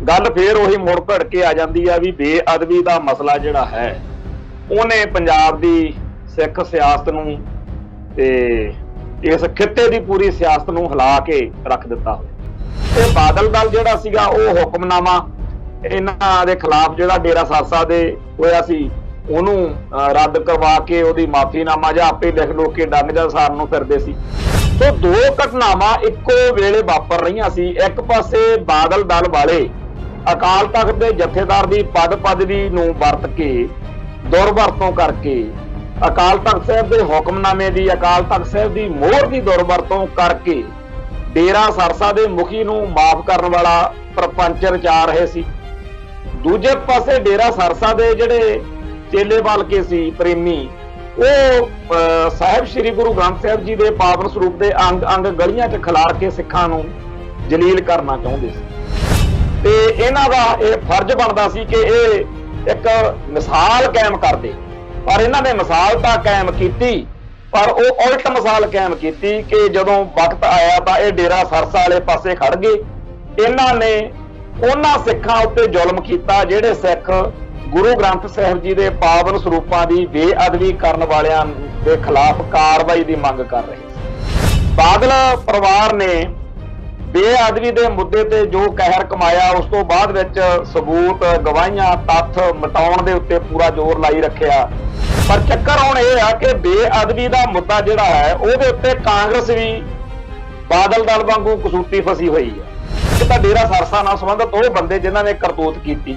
गल फिर उही मुड़ भड़ के आ जाती है भी बेअदबी का मसला जिहड़ा है उन्हें पंजाब की सिख सियासत नूं ते इस खिते की पूरी सियासत नूं हिला के रख दिता हो। बादल दल जिहड़ा सीगा वो हुक्मनामा इन्हां दे खिलाफ जिहड़ा डेरा सरसा दे होया सी ਉਹਨੂੰ ਰੱਦ ਕਰਵਾ ਕੇ ਉਹਦੀ ਮਾਫੀਨਾਮਾ ਜਾਂ ਆਪੇ ਲਿਖ ਲੋ ਕੇ ਡੰਗ ਜਾਂ ਸਾਰਨ ਨੂੰ ਫਿਰਦੇ ਸੀ। ਸੋ ਦੋ ਘਟਨਾਵਾਂ ਇੱਕੋ ਵੇਲੇ ਵਾਪਰ ਰਹੀਆਂ ਸੀ। ਇੱਕ ਪਾਸੇ ਬਾਦਲ ਦਲ ਵਾਲੇ ਅਕਾਲ ਤਖਤ ਦੇ ਜਥੇਦਾਰ ਦੀ ਪਦ ਪਦਵੀ ਨੂੰ ਵਰਤ ਕੇ ਦੁਰਵਰਤੋਂ ਕਰਕੇ ਅਕਾਲ ਤਖਤ ਸਾਹਿਬ ਦੇ ਹੁਕਮਨਾਮੇ ਦੀ ਅਕਾਲ ਤਖਤ ਸਾਹਿਬ ਦੀ ਮੋਹਰ ਦੀ ਦੁਰਵਰਤੋਂ ਕਰਕੇ ਡੇਰਾ ਸਰਸਾ ਦੇ ਮੁਖੀ ਨੂੰ ਮਾਫ ਕਰਨ ਵਾਲਾ ਪ੍ਰਪੰਚ ਰਚਾ ਰਹੇ ਸੀ। ਦੂਜੇ ਪਾਸੇ ਡੇਰਾ ਸਰਸਾ ਦੇ ਜਿਹੜੇ ਚੇਲੇ ਬਾਲਕੇ ਸੀ ਪ੍ਰੇਮੀ ਉਹ ਸਾਹਿਬ ਸ੍ਰੀ ਗੁਰੂ ਗ੍ਰੰਥ ਸਾਹਿਬ ਜੀ ਦੇ ਪਾਵਨ ਸਰੂਪ ਦੇ ਅੰਗ ਅੰਗ ਗਲੀਆਂ 'ਚ ਖਿਲਾਰ ਕੇ ਸਿੱਖਾਂ ਨੂੰ ਜਲੀਲ ਕਰਨਾ ਚਾਹੁੰਦੇ ਸੀ ਤੇ ਇਹਨਾਂ ਦਾ ਇਹ ਫਰਜ਼ ਬਣਦਾ ਸੀ ਕਿ ਇਹ ਇੱਕ ਮਿਸਾਲ ਕਾਇਮ ਕਰਦੇ। ਪਰ ਇਹਨਾਂ ਨੇ ਮਿਸਾਲ ਤਾਂ ਕਾਇਮ ਕੀਤੀ ਪਰ ਉਹ ਉਲਟ ਮਿਸਾਲ ਕਾਇਮ ਕੀਤੀ ਕਿ ਜਦੋਂ ਵਕਤ ਆਇਆ ਤਾਂ ਇਹ ਡੇਰਾ ਸਰਸਾ ਵਾਲੇ ਪਾਸੇ ਖੜ ਗਏ। ਇਹਨਾਂ ਨੇ ਉਹਨਾਂ ਸਿੱਖਾਂ ਉੱਤੇ ਜ਼ੁਲਮ ਕੀਤਾ ਜਿਹੜੇ ਸਿੱਖ ਗੁਰੂ ਗ੍ਰੰਥ ਸਾਹਿਬ ਜੀ ਦੇ ਪਾਵਨ ਸਰੂਪਾਂ ਦੀ ਬੇਅਦਬੀ ਕਰਨ ਵਾਲਿਆਂ ਦੇ ਖਿਲਾਫ ਕਾਰਵਾਈ ਦੀ ਮੰਗ ਕਰ ਰਹੇ ਸੀ। ਬਾਦਲ ਪਰਿਵਾਰ ਨੇ ਬੇਅਦਬੀ ਦੇ ਮੁੱਦੇ ਤੇ ਜੋ ਕਹਿਰ ਕਮਾਇਆ ਉਸ ਤੋਂ ਬਾਅਦ ਵਿੱਚ ਸਬੂਤ ਗਵਾਹੀਆਂ ਤੱਥ ਮਿਟਾਉਣ ਦੇ ਉੱਤੇ ਪੂਰਾ ਜ਼ੋਰ ਲਾਈ ਰੱਖਿਆ। ਪਰ ਚੱਕਰ ਹੁਣ ਇਹ ਆ ਕਿ ਬੇਅਦਬੀ ਦਾ ਮੁੱਦਾ ਜਿਹੜਾ ਹੈ ਉਹਦੇ ਉੱਤੇ ਕਾਂਗਰਸ ਵੀ ਬਾਦਲ ਦਲ ਵਾਂਗੂ ਕਸੂਤੀ ਫਸੀ ਹੋਈ ਹੈ। ਇੱਕ ਤਾਂ ਡੇਰਾ ਸਰਸਾ ਨਾਲ ਸੰਬੰਧਿਤ ਉਹ ਬੰਦੇ ਜਿਨ੍ਹਾਂ ਨੇ ਕਰਤੂਤ ਕੀਤੀ,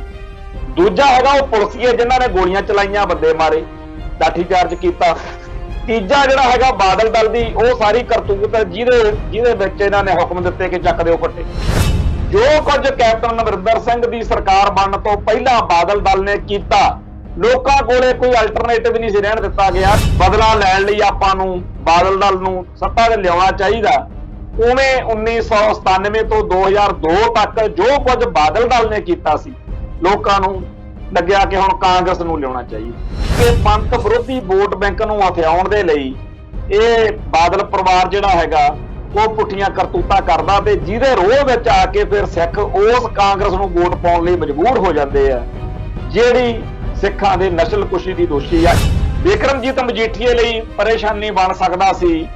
ਦੂਜਾ ਹੈਗਾ ਉਹ ਪੁਲਿਸੀਏ ਜਿਨ੍ਹਾਂ ਨੇ ਗੋਲੀਆਂ ਚਲਾਈਆਂ, ਬੰਦੇ ਮਾਰੇ, ਲਾਠੀ ਚਾਰਜ ਕੀਤਾ, ਤੀਜਾ ਜਿਹੜਾ ਹੈਗਾ ਬਾਦਲ ਦਲ ਦੀ ਉਹ ਸਾਰੀ ਕਰਤੂਤ ਜਿਹਦੇ ਵਿੱਚ ਇਹਨਾਂ ਨੇ ਹੁਕਮ ਦਿੱਤੇ ਕਿ ਚੱਕ ਦਿਓ ਫੱਟੇ। ਜੋ ਕੁਝ ਕੈਪਟਨ ਅਮਰਿੰਦਰ ਸਿੰਘ ਦੀ ਸਰਕਾਰ ਬਣਨ ਤੋਂ ਪਹਿਲਾਂ ਬਾਦਲ ਦਲ ਨੇ ਕੀਤਾ ਲੋਕਾਂ ਕੋਲੇ ਕੋਈ ਅਲਟਰਨੇਟਿਵ ਨਹੀਂ ਸੀ ਰਹਿਣ ਦਿੱਤਾ ਗਿਆ। ਬਦਲਾ ਲੈਣ ਲਈ ਆਪਾਂ ਨੂੰ ਬਾਦਲ ਦਲ ਨੂੰ ਸੱਤਾ ਤੇ ਲਿਆਉਣਾ ਚਾਹੀਦਾ। ਉਵੇਂ 1997 ਤੋਂ 2002 ਤੱਕ ਜੋ ਕੁਝ ਬਾਦਲ ਦਲ ਨੇ ਕੀਤਾ ਸੀ ਲੋਕਾਂ ਨੂੰ ਲੱਗਿਆ ਕਿ ਹੁਣ ਕਾਂਗਰਸ ਨੂੰ ਲਿਆਉਣਾ ਚਾਹੀਦਾ। ਕਿ ਪੰਥ ਵਿਰੋਧੀ ਵੋਟ ਬੈਂਕ ਨੂੰ ਹਥਿਆਉਣ ਦੇ ਲਈ ਇਹ ਬਾਦਲ ਪਰਿਵਾਰ ਜਿਹੜਾ ਹੈਗਾ ਉਹ ਪੁੱਠੀਆਂ ਕਰਤੂਤਾਂ ਕਰਦਾ ਤੇ ਜਿਹਦੇ ਰੋਹ ਵਿੱਚ ਆ ਕੇ ਫਿਰ ਸਿੱਖ ਉਸ ਕਾਂਗਰਸ ਨੂੰ ਵੋਟ ਪਾਉਣ ਲਈ ਮਜਬੂਰ ਹੋ ਜਾਂਦੇ ਆ ਜਿਹੜੀ ਸਿੱਖਾਂ ਦੇ ਨਸਲਕੁਸ਼ੀ ਦੀ ਦੋਸ਼ੀ ਆ। ਬਿਕਰਮਜੀਤ ਮਜੀਠੀਏ ਲਈ ਪਰੇਸ਼ਾਨੀ ਬਣ ਸਕਦਾ ਸੀ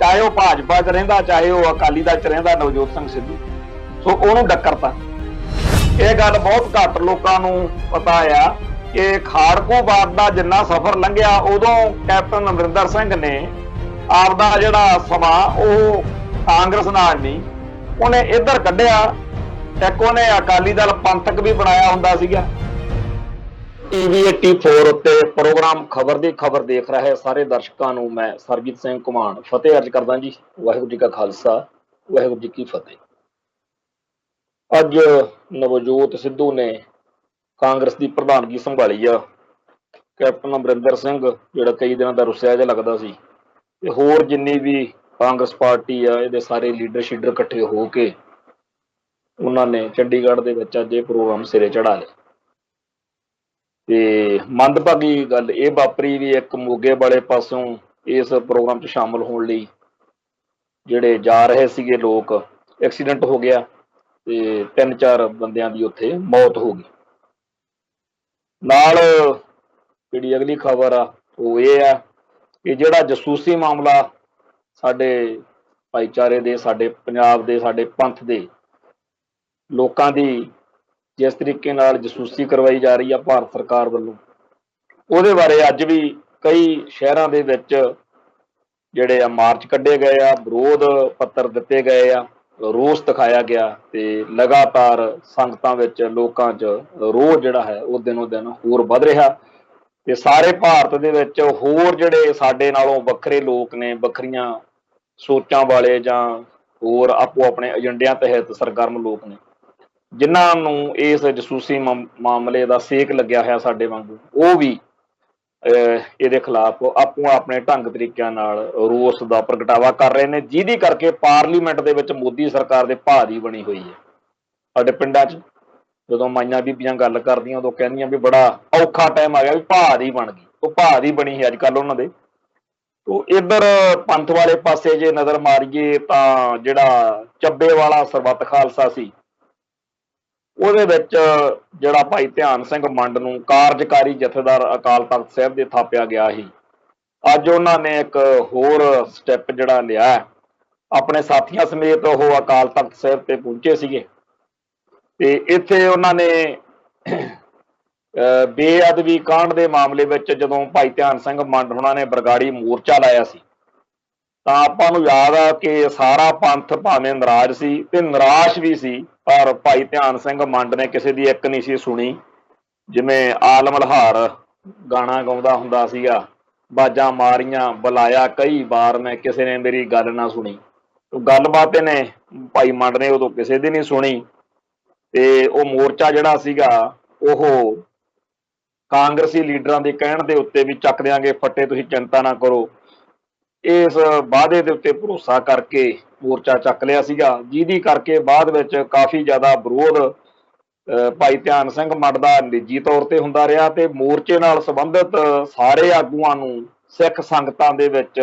ਚਾਹੇ ਉਹ ਭਾਜਪਾ 'ਚ ਰਹਿੰਦਾ ਚਾਹੇ ਉਹ ਅਕਾਲੀ ਦਲ 'ਚ ਰਹਿੰਦਾ ਨਵਜੋਤ ਸਿੰਘ ਸਿੱਧੂ। ਸੋ ਉਹਨੂੰ ਡੱਕਰਤਾ। ਇਹ ਗੱਲ ਬਹੁਤ ਘੱਟ ਲੋਕਾਂ ਨੂੰ ਪਤਾ ਆ ਕਿ ਖਾੜਕੂਵਾਦ ਦਾ ਜਿੰਨਾ ਸਫ਼ਰ ਲੰਘਿਆ ਉਦੋਂ ਕੈਪਟਨ ਅਮਰਿੰਦਰ ਸਿੰਘ ਨੇ ਆਪਦਾ ਜਿਹੜਾ ਸਮਾਂ ਉਹ ਕਾਂਗਰਸ ਨਾਲ ਨਹੀਂ ਉਹਨੇ ਇੱਧਰ ਕੱਢਿਆ। ਇੱਕ ਉਹਨੇ ਅਕਾਲੀ ਦਲ ਪੰਥਕ ਵੀ ਬਣਾਇਆ ਹੁੰਦਾ ਸੀਗਾ। ਟੀਵੀ 84 ਉੱਤੇ ਪ੍ਰੋਗਰਾਮ ਖਬਰ ਦੀ ਖਬਰ ਦੇਖ ਰਹੇ ਸਾਰੇ ਦਰਸ਼ਕਾਂ ਨੂੰ ਮੈਂ ਸਰਬਜੀਤ ਸਿੰਘ ਘੁਮਾਣ ਫਤਿਹ ਅਰਜ਼ ਕਰਦਾ ਜੀ। ਵਾਹਿਗੁਰੂ ਜੀ ਕਾ ਖਾਲਸਾ ਵਾਹਿਗੁਰੂ ਜੀ ਕੀ ਫਤਿਹ। ਅੱਜ ਨਵਜੋਤ ਸਿੱਧੂ ਨੇ ਕਾਂਗਰਸ ਦੀ ਪ੍ਰਧਾਨਗੀ ਸੰਭਾਲੀ ਆ। ਕੈਪਟਨ ਅਮਰਿੰਦਰ ਸਿੰਘ ਜਿਹੜਾ ਕਈ ਦਿਨਾਂ ਦਾ ਰੁੱਸਿਆ ਜਿਹਾ ਲੱਗਦਾ ਸੀ ਤੇ ਹੋਰ ਜਿੰਨੀ ਵੀ ਕਾਂਗਰਸ ਪਾਰਟੀ ਆ ਇਹਦੇ ਸਾਰੇ ਲੀਡਰ ਸ਼ੀਡਰ ਇਕੱਠੇ ਹੋ ਕੇ ਉਹਨਾਂ ਨੇ ਚੰਡੀਗੜ੍ਹ ਦੇ ਵਿੱਚ ਅੱਜ ਇਹ ਪ੍ਰੋਗਰਾਮ ਸਿਰੇ ਚੜਾ ਲਿਆ। ਤੇ ਮੰਦਭਾਗੀ ਗੱਲ ਇਹ ਵਾਪਰੀ ਵੀ ਇੱਕ ਮੋਗੇ ਵਾਲੇ ਪਾਸੋਂ ਇਸ ਪ੍ਰੋਗਰਾਮ 'ਚ ਸ਼ਾਮਲ ਹੋਣ ਲਈ ਜਿਹੜੇ ਜਾ ਰਹੇ ਸੀਗੇ ਲੋਕ ਐਕਸੀਡੈਂਟ ਹੋ ਗਿਆ ਤੇ 3-4 ਬੰਦਿਆਂ ਦੀ ਉੱਥੇ ਮੌਤ ਹੋ ਗਈ। ਨਾਲ ਜਿਹੜੀ ਅਗਲੀ ਖਬਰ ਆ ਉਹ ਇਹ ਆ ਕਿ ਜਿਹੜਾ ਜਸੂਸੀ ਮਾਮਲਾ ਸਾਡੇ ਭਾਈਚਾਰੇ ਦੇ, ਸਾਡੇ ਪੰਜਾਬ ਦੇ, ਸਾਡੇ ਪੰਥ ਦੇ ਲੋਕਾਂ ਦੀ ਜਿਸ ਤਰੀਕੇ ਨਾਲ ਜਸੂਸੀ ਕਰਵਾਈ ਜਾ ਰਹੀ ਆ ਭਾਰਤ ਸਰਕਾਰ ਵੱਲੋਂ, ਉਹਦੇ ਬਾਰੇ ਅੱਜ ਵੀ ਕਈ ਸ਼ਹਿਰਾਂ ਦੇ ਵਿੱਚ ਜਿਹੜੇ ਆ ਮਾਰਚ ਕੱਢੇ ਗਏ ਆ, ਵਿਰੋਧ ਪੱਤਰ ਦਿੱਤੇ ਗਏ ਆ, ਰੋਸ ਦਿਖਾਇਆ ਗਿਆ ਤੇ ਲਗਾਤਾਰ ਸੰਗਤਾਂ ਵਿੱਚ ਲੋਕਾਂ 'ਚ ਰੋਹ ਜਿਹੜਾ ਹੈ ਉਹ ਦਿਨੋਂ ਦਿਨ ਹੋਰ ਵੱਧ ਰਿਹਾ। ਤੇ ਸਾਰੇ ਭਾਰਤ ਦੇ ਵਿੱਚ ਹੋਰ ਜਿਹੜੇ ਸਾਡੇ ਨਾਲੋਂ ਵੱਖਰੇ ਲੋਕ ਨੇ, ਵੱਖਰੀਆਂ ਸੋਚਾਂ ਵਾਲੇ ਜਾਂ ਹੋਰ ਆਪੋ ਆਪਣੇ ਏਜੰਡਿਆਂ ਤਹਿਤ ਸਰਗਰਮ ਲੋਕ ਨੇ ਜਿਨ੍ਹਾਂ ਨੂੰ ਇਸ ਜਸੂਸੀ ਮਾਮਲੇ ਦਾ ਸੇਕ ਲੱਗਿਆ ਹੋਇਆ ਸਾਡੇ ਵਾਂਗੂ, ਉਹ ਵੀ ਇਹਦੇ ਖਿਲਾਫ ਆਪੋ ਆਪਣੇ ਢੰਗ ਤਰੀਕਿਆਂ ਨਾਲ ਰੋਸ ਦਾ ਪ੍ਰਗਟਾਵਾ ਕਰ ਰਹੇ ਨੇ, ਜਿਹਦੀ ਕਰਕੇ ਪਾਰਲੀਮੈਂਟ ਦੇ ਵਿੱਚ ਮੋਦੀ ਸਰਕਾਰ ਦੇ ਭਾਅ ਦੀ ਬਣੀ ਹੋਈ ਹੈ। ਸਾਡੇ ਪਿੰਡਾਂ 'ਚ ਜਦੋਂ ਮਾਈਆਂ ਬੀਬੀਆਂ ਗੱਲ ਕਰਦੀਆਂ ਉਦੋਂ ਕਹਿੰਦੀਆਂ ਵੀ ਬੜਾ ਔਖਾ ਟਾਈਮ ਆ ਗਿਆ, ਵੀ ਭਾਅ ਦੀ ਬਣ ਗਈ। ਉਹ ਭਾਅ ਦੀ ਬਣੀ ਸੀ ਅੱਜ ਕੱਲ੍ਹ ਉਹਨਾਂ ਦੇ। ਤੋ ਇੱਧਰ ਪੰਥ ਵਾਲੇ ਪਾਸੇ ਜੇ ਨਜ਼ਰ ਮਾਰੀਏ ਤਾਂ ਜਿਹੜਾ ਚੱਬੇ ਵਾਲਾ ਸਰਬੱਤ ਖਾਲਸਾ ਸੀ ਉਹਦੇ ਵਿੱਚ ਜਿਹੜਾ ਭਾਈ ਧਿਆਨ ਸਿੰਘ ਮੰਡ ਨੂੰ ਕਾਰਜਕਾਰੀ ਜਥੇਦਾਰ ਅਕਾਲ ਤਖਤ ਸਾਹਿਬ ਦੇ ਥਾਪਿਆ ਗਿਆ ਸੀ। ਅੱਜ ਉਹਨਾਂ ਨੇ ਇੱਕ ਹੋਰ ਸਟੈਪ ਜਿਹੜਾ ਲਿਆ, ਆਪਣੇ ਸਾਥੀਆਂ ਸਮੇਤ ਉਹ ਅਕਾਲ ਤਖਤ ਸਾਹਿਬ ਤੇ ਪਹੁੰਚੇ ਸੀਗੇ ਤੇ ਇੱਥੇ ਉਹਨਾਂ ਨੇ ਬੇਅਦਬੀ ਕਾਂਡ ਦੇ ਮਾਮਲੇ ਵਿੱਚ ਜਦੋਂ ਭਾਈ ਧਿਆਨ ਸਿੰਘ ਮੰਡ ਹੋਣਾ ਨੇ ਬਰਗਾੜੀ ਮੋਰਚਾ ਲਾਇਆ ਸੀ ਤਾਂ ਆਪਾਂ ਨੂੰ ਯਾਦ ਆ ਕਿ ਸਾਰਾ ਪੰਥ ਭਾਵੇਂ ਨਾਰਾਜ਼ ਸੀ ਤੇ ਨਿਰਾਸ਼ ਵੀ ਸੀ, ਪਰ ਭਾਈ ਧਿਆਨ ਸਿੰਘ ਮੰਡ ਨੇ ਕਿਸੇ ਦੀ ਇੱਕ ਨਹੀਂ ਸੀ ਸੁਣੀ। ਜਿਵੇਂ ਆਲਮ ਲਹਾਰ ਗਾਣਾ ਗਾਉਂਦਾ ਹੁੰਦਾ ਸੀਗਾ, ਬਾਜਾਂ ਮਾਰੀਆਂ ਬੁਲਾਇਆ ਕਈ ਵਾਰ ਮੈਂ, ਕਿਸੇ ਨੇ ਮੇਰੀ ਗੱਲ ਨਾ ਸੁਣੀ। ਗੱਲਬਾਤ ਇਹਨੇ ਭਾਈ ਮੰਡ ਨੇ ਉਦੋਂ ਕਿਸੇ ਦੀ ਨਹੀਂ ਸੁਣੀ ਤੇ ਉਹ ਮੋਰਚਾ ਜਿਹੜਾ ਸੀਗਾ ਉਹ ਕਾਂਗਰਸੀ ਲੀਡਰਾਂ ਦੇ ਕਹਿਣ ਦੇ ਉੱਤੇ ਵੀ ਚੱਕ ਦਿਆਂਗੇ ਫੱਟੇ, ਤੁਸੀਂ ਚਿੰਤਾ ਨਾ ਕਰੋ, ਇਸ ਵਾਅਦੇ ਦੇ ਉੱਤੇ ਭਰੋਸਾ ਕਰਕੇ ਮੋਰਚਾ ਚੱਕ ਲਿਆ ਸੀਗਾ, ਜਿਹਦੀ ਕਰਕੇ ਬਾਅਦ ਵਿੱਚ ਕਾਫੀ ਜ਼ਿਆਦਾ ਵਿਰੋਧ ਭਾਈ ਧਿਆਨ ਸਿੰਘ ਮੰਡ ਦਾ ਨਿੱਜੀ ਤੌਰ ਤੇ ਹੁੰਦਾ ਰਿਹਾ ਤੇ ਮੋਰਚੇ ਨਾਲ ਸੰਬੰਧਿਤ ਸਾਰੇ ਆਗੂਆਂ ਨੂੰ ਸਿੱਖ ਸੰਗਤਾਂ ਦੇ ਵਿੱਚ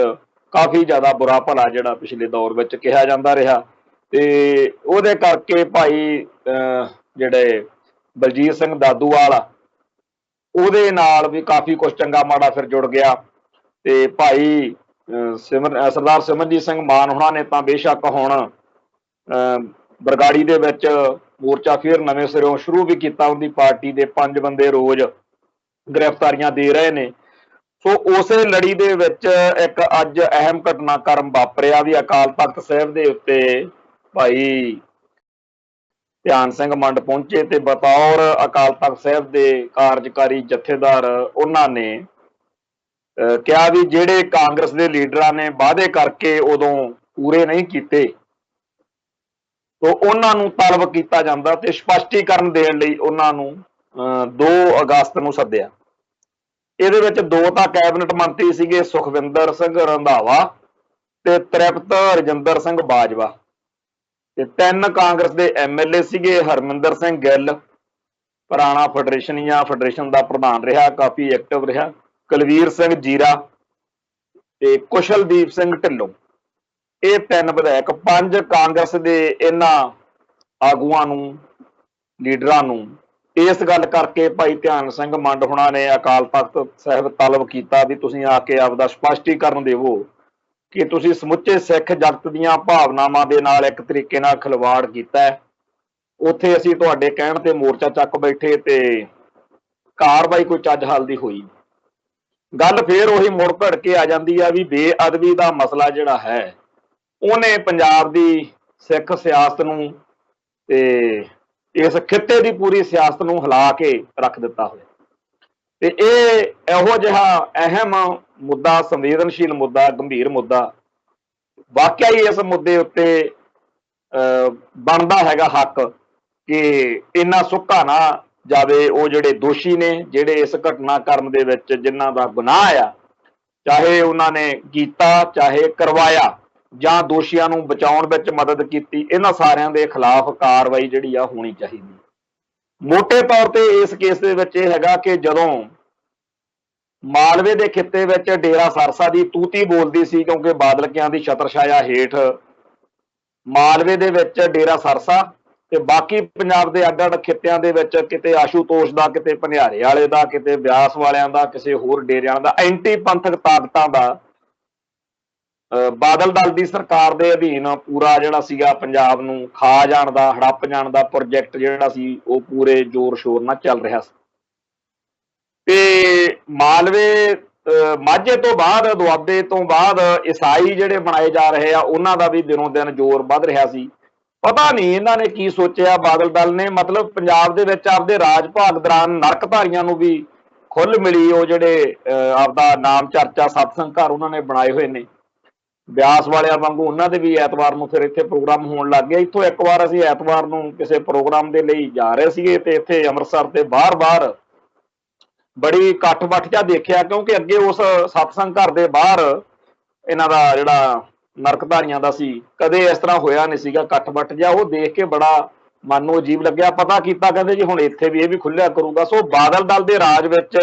ਕਾਫੀ ਜ਼ਿਆਦਾ ਬੁਰਾ ਭਲਾ ਜਿਹੜਾ ਪਿਛਲੇ ਦੌਰ ਵਿੱਚ ਕਿਹਾ ਜਾਂਦਾ ਰਿਹਾ ਤੇ ਉਹਦੇ ਕਰਕੇ ਭਾਈ ਜਿਹੜੇ ਬਲਜੀਤ ਸਿੰਘ ਦਾਦੂਵਾਲ ਉਹਦੇ ਨਾਲ ਵੀ ਕਾਫੀ ਕੁਝ ਚੰਗਾ ਮਾੜਾ ਫਿਰ ਜੁੜ ਗਿਆ ਤੇ ਭਾਈ ਸਰਦਾਰ ਸਿਮਰਨਜੀਤ ਸਿੰਘ ਮਾਨ ਹੋਣਾ ਨੇ ਤਾਂ ਬੇਸ਼ੱਕ ਹੁਣ ਬਰਗਾੜੀ ਦੇ ਵਿੱਚ ਮੋਰਚਾ ਫਿਰ ਨਵੇਂ ਸਿਰੋਂ ਸ਼ੁਰੂ ਵੀ ਕੀਤਾ। ਉਹਦੀ ਪਾਰਟੀ ਦੇ 5 ਬੰਦੇ ਰੋਜ਼ ਗ੍ਰਿਫਤਾਰੀਆਂ ਦੇ ਰਹੇ ਨੇ। ਸੋ ਉਸੇ ਲੜੀ ਦੇ ਵਿੱਚ ਇੱਕ ਅੱਜ ਅਹਿਮ ਘਟਨਾਕ੍ਰਮ ਵਾਪਰਿਆ ਵੀ ਅਕਾਲ ਤਖਤ ਸਾਹਿਬ ਦੇ ਉੱਤੇ ਭਾਈ ਧਿਆਨ ਸਿੰਘ ਮੰਡ ਪਹੁੰਚੇ ਤੇ ਬਤੌਰ ਅਕਾਲ ਤਖਤ ਸਾਹਿਬ ਦੇ ਕਾਰਜਕਾਰੀ ਜਥੇਦਾਰ ਉਹਨਾਂ ਨੇ ਕਿਹਾ ਵੀ ਜਿਹੜੇ ਕਾਂਗਰਸ ਦੇ ਲੀਡਰਾਂ ਨੇ ਵਾਅਦੇ ਕਰਕੇ ਉਦੋਂ ਪੂਰੇ ਨਹੀਂ ਕੀਤੇ ਤਾਂ ਉਹਨਾਂ ਨੂੰ ਤਲਬ ਕੀਤਾ ਜਾਂਦਾ ਤੇ ਸਪਸ਼ਟੀਕਰਨ ਦੇਣ ਲਈ ਉਹਨਾਂ ਨੂੰ 2 ਅਗਸਤ ਨੂੰ ਸੱਦਿਆ। ਇਹਦੇ ਵਿੱਚ 2 ਤਾਂ ਕੈਬਨਿਟ ਮੰਤਰੀ ਸੀਗੇ, ਸੁਖਵਿੰਦਰ ਸਿੰਘ ਰੰਧਾਵਾ ਤੇ ਤ੍ਰਿਪਤ ਰਜਿੰਦਰ ਸਿੰਘ ਬਾਜਵਾ ਤੇ 3 ਕਾਂਗਰਸ ਦੇ MLA ਸੀਗੇ, ਹਰਮਿੰਦਰ ਸਿੰਘ ਗਿੱਲ ਪੁਰਾਣਾ ਫੈਡਰੇਸ਼ਨ ਦਾ ਪ੍ਰਧਾਨ ਰਿਹਾ, ਕਾਫੀ ਐਕਟਿਵ ਰਿਹਾ, ਕੁਲਵੀਰ ਸਿੰਘ ਜੀਰਾ ਤੇ ਕੁਸ਼ਲਦੀਪ ਸਿੰਘ ਢਿੱਲੋਂ। ਇਹ 3 ਵਿਧਾਇਕ 5 ਕਾਂਗਰਸ ਦੇ ਇਹਨਾਂ ਆਗੂਆਂ ਨੂੰ ਲੀਡਰਾਂ ਨੂੰ ਇਸ ਗੱਲ ਕਰਕੇ ਭਾਈ ਧਿਆਨ ਸਿੰਘ ਮੰਡ ਹੋਣਾ ਨੇ ਅਕਾਲ ਤਖਤ ਸਾਹਿਬ ਤਲਬ ਕੀਤਾ ਵੀ ਤੁਸੀਂ ਆ ਕੇ ਆਪਦਾ ਸਪਸ਼ਟੀਕਰਨ ਦੇਵੋ ਕਿ ਤੁਸੀਂ ਸਮੁੱਚੇ ਸਿੱਖ ਜਗਤ ਦੀਆਂ ਭਾਵਨਾਵਾਂ ਦੇ ਨਾਲ ਇੱਕ ਤਰੀਕੇ ਨਾਲ ਖਿਲਵਾੜ ਕੀਤਾ ਹੈ। ਉੱਥੇ ਅਸੀਂ ਤੁਹਾਡੇ ਕਹਿਣ ਤੇ ਮੋਰਚਾ ਚੱਕ ਬੈਠੇ ਤੇ ਕਾਰਵਾਈ ਕੋਈ ਚੱਜ ਹੱਲ ਦੀ ਹੋਈ। ਗੱਲ ਫੇਰ ਉਹੀ ਮੁੜ ਭੜ ਕੇ ਆ ਜਾਂਦੀ ਆ ਵੀ ਬੇਅਦਬੀ ਦਾ ਮਸਲਾ ਜਿਹੜਾ ਹੈ ਉਹਨੇ ਪੰਜਾਬ ਦੀ ਸਿੱਖ ਸਿਆਸਤ ਨੂੰ ਤੇ ਇਸ ਖਿੱਤੇ ਦੀ ਪੂਰੀ ਸਿਆਸਤ ਨੂੰ ਹਿਲਾ ਕੇ ਰੱਖ ਦਿੱਤਾ ਹੋਇਆ ਤੇ ਇਹ ਇਹੋ ਜਿਹਾ ਅਹਿਮ ਮੁੱਦਾ, ਸੰਵੇਦਨਸ਼ੀਲ ਮੁੱਦਾ, ਗੰਭੀਰ ਮੁੱਦਾ, ਵਾਕਿਆ ਹੀ ਇਸ ਮੁੱਦੇ ਉੱਤੇ ਬਣਦਾ ਹੈਗਾ ਹੱਕ ਕਿ ਇੰਨਾ ਸੁੱਕਾ ਨਾ ਜਾਵੇ। ਉਹ ਜਿਹੜੇ ਦੋਸ਼ੀ ਨੇ, ਜਿਹੜੇ ਇਸ ਘਟਨਾਕ੍ਰਮ ਦੇ ਵਿੱਚ ਜਿਨ੍ਹਾਂ ਦਾ ਗੁਨਾਹ ਆ, ਚਾਹੇ ਉਹਨਾਂ ਨੇ ਕੀਤਾ ਚਾਹੇ ਕਰਵਾਇਆ ਜਾਂ ਦੋਸ਼ੀਆਂ ਨੂੰ ਬਚਾਉਣ ਵਿੱਚ ਮਦਦ ਕੀਤੀ, ਇਹਨਾਂ ਸਾਰਿਆਂ ਦੇ ਖਿਲਾਫ ਕਾਰਵਾਈ ਜਿਹੜੀ ਆ ਹੋਣੀ ਚਾਹੀਦੀ। ਮੋਟੇ ਤੌਰ ਤੇ ਇਸ ਕੇਸ ਦੇ ਵਿੱਚ ਇਹ ਹੈਗਾ ਕਿ ਜਦੋਂ ਮਾਲਵੇ ਦੇ ਖਿੱਤੇ ਵਿੱਚ ਡੇਰਾ ਸਰਸਾ ਦੀ ਤੂਤੀ ਬੋਲਦੀ ਸੀ, ਕਿਉਂਕਿ ਬਾਦਲਕਿਆਂ ਦੀ ਛਤਰਛਾਇਆ ਹੇਠ ਮਾਲਵੇ ਦੇ ਵਿੱਚ ਡੇਰਾ ਸਰਸਾ ਤੇ ਬਾਕੀ ਪੰਜਾਬ ਦੇ ਅੱਡ-ਅੱਡ ਖਿੱਤਿਆਂ ਦੇ ਵਿੱਚ ਕਿਤੇ ਆਸ਼ੂਤੋਸ਼ ਦਾ, ਕਿਤੇ ਭਨਿਆਰੇ ਵਾਲੇ ਦਾ, ਕਿਤੇ ਬਿਆਸ ਵਾਲਿਆਂ ਦਾ, ਕਿਸੇ ਹੋਰ ਡੇਰਿਆਂ ਦਾ, ਐਂਟੀ ਪੰਥਕ ਤਾਕਤਾਂ ਦਾ ਬਾਦਲ ਦਲ ਦੀ ਸਰਕਾਰ ਦੇ ਅਧੀਨ ਪੂਰਾ ਜਿਹੜਾ ਸੀਗਾ ਪੰਜਾਬ ਨੂੰ ਖਾ ਜਾਣ ਦਾ, ਹੜੱਪ ਜਾਣ ਦਾ ਪ੍ਰੋਜੈਕਟ ਜਿਹੜਾ ਸੀ ਉਹ ਪੂਰੇ ਜ਼ੋਰ ਸ਼ੋਰ ਨਾਲ ਚੱਲ ਰਿਹਾ ਸੀ ਤੇ ਮਾਲਵੇ ਮਾਝੇ ਤੋਂ ਬਾਅਦ, ਦੁਆਬੇ ਤੋਂ ਬਾਅਦ ਈਸਾਈ ਜਿਹੜੇ ਬਣਾਏ ਜਾ ਰਹੇ ਆ ਉਹਨਾਂ ਦਾ ਵੀ ਦਿਨੋਂ ਦਿਨ ਜ਼ੋਰ ਵੱਧ ਰਿਹਾ ਸੀ। ਪਤਾ ਨਹੀਂ ਇਹਨਾਂ ਨੇ ਕੀ ਸੋਚਿਆ ਬਾਦਲ ਦਲ ਨੇ, ਮਤਲਬ ਪੰਜਾਬ ਦੇ ਵਿੱਚ ਆਪਦੇ ਰਾਜ ਭਾਗ ਦੌਰਾਨ ਨਰਕਧਾਰੀਆਂ ਨੂੰ ਵੀ ਖੁੱਲ੍ਹ ਮਿਲੀ। ਉਹ ਜਿਹੜੇ ਆਪਦਾ ਨਾਮ ਚਰਚਾ ਸਤਸੰਗ ਘਰ ਉਹਨਾਂ ਨੇ ਬਣਾਏ ਹੋਏ ਨੇ, ਬਿਆਸ ਵਾਲਿਆਂ ਵਾਂਗੂ ਉਹਨਾਂ ਦੇ ਵੀ ਐਤਵਾਰ ਨੂੰ ਫਿਰ ਇੱਥੇ ਪ੍ਰੋਗਰਾਮ ਹੋਣ ਲੱਗ ਗਿਆ। ਇੱਥੋਂ ਇੱਕ ਵਾਰ ਅਸੀਂ ਐਤਵਾਰ ਨੂੰ ਕਿਸੇ ਪ੍ਰੋਗਰਾਮ ਦੇ ਲਈ ਜਾ ਰਹੇ ਸੀਗੇ ਤੇ ਇੱਥੇ ਅੰਮ੍ਰਿਤਸਰ ਦੇ ਬਾਹਰ ਬੜੀ ਇਕੱਠ-ਬੱਠ ਜਿਹਾ ਦੇਖਿਆ, ਕਿਉਂਕਿ ਅੱਗੇ ਉਸ ਸਤਸੰਗ ਘਰ ਦੇ ਬਾਹਰ ਇਹਨਾਂ ਦਾ ਜਿਹੜਾ ਨਰਕਧਾਰੀਆਂ ਦਾ ਸੀ, ਕਦੇ ਇਸ ਤਰ੍ਹਾਂ ਹੋਇਆ ਨਹੀਂ ਸੀਗਾ ਇਕੱਠ-ਬੱਠ ਜਿਹਾ। ਉਹ ਦੇਖ ਕੇ ਬੜਾ ਮਨ ਨੂੰ ਅਜੀਬ ਲੱਗਿਆ। ਪਤਾ ਕੀਤਾ, ਕਹਿੰਦੇ ਜੀ ਹੁਣ ਇੱਥੇ ਵੀ ਇਹ ਵੀ ਖੁੱਲਿਆ ਕਰੂਗਾ। ਸੋ ਬਾਦਲ ਦਲ ਦੇ ਰਾਜ ਵਿੱਚ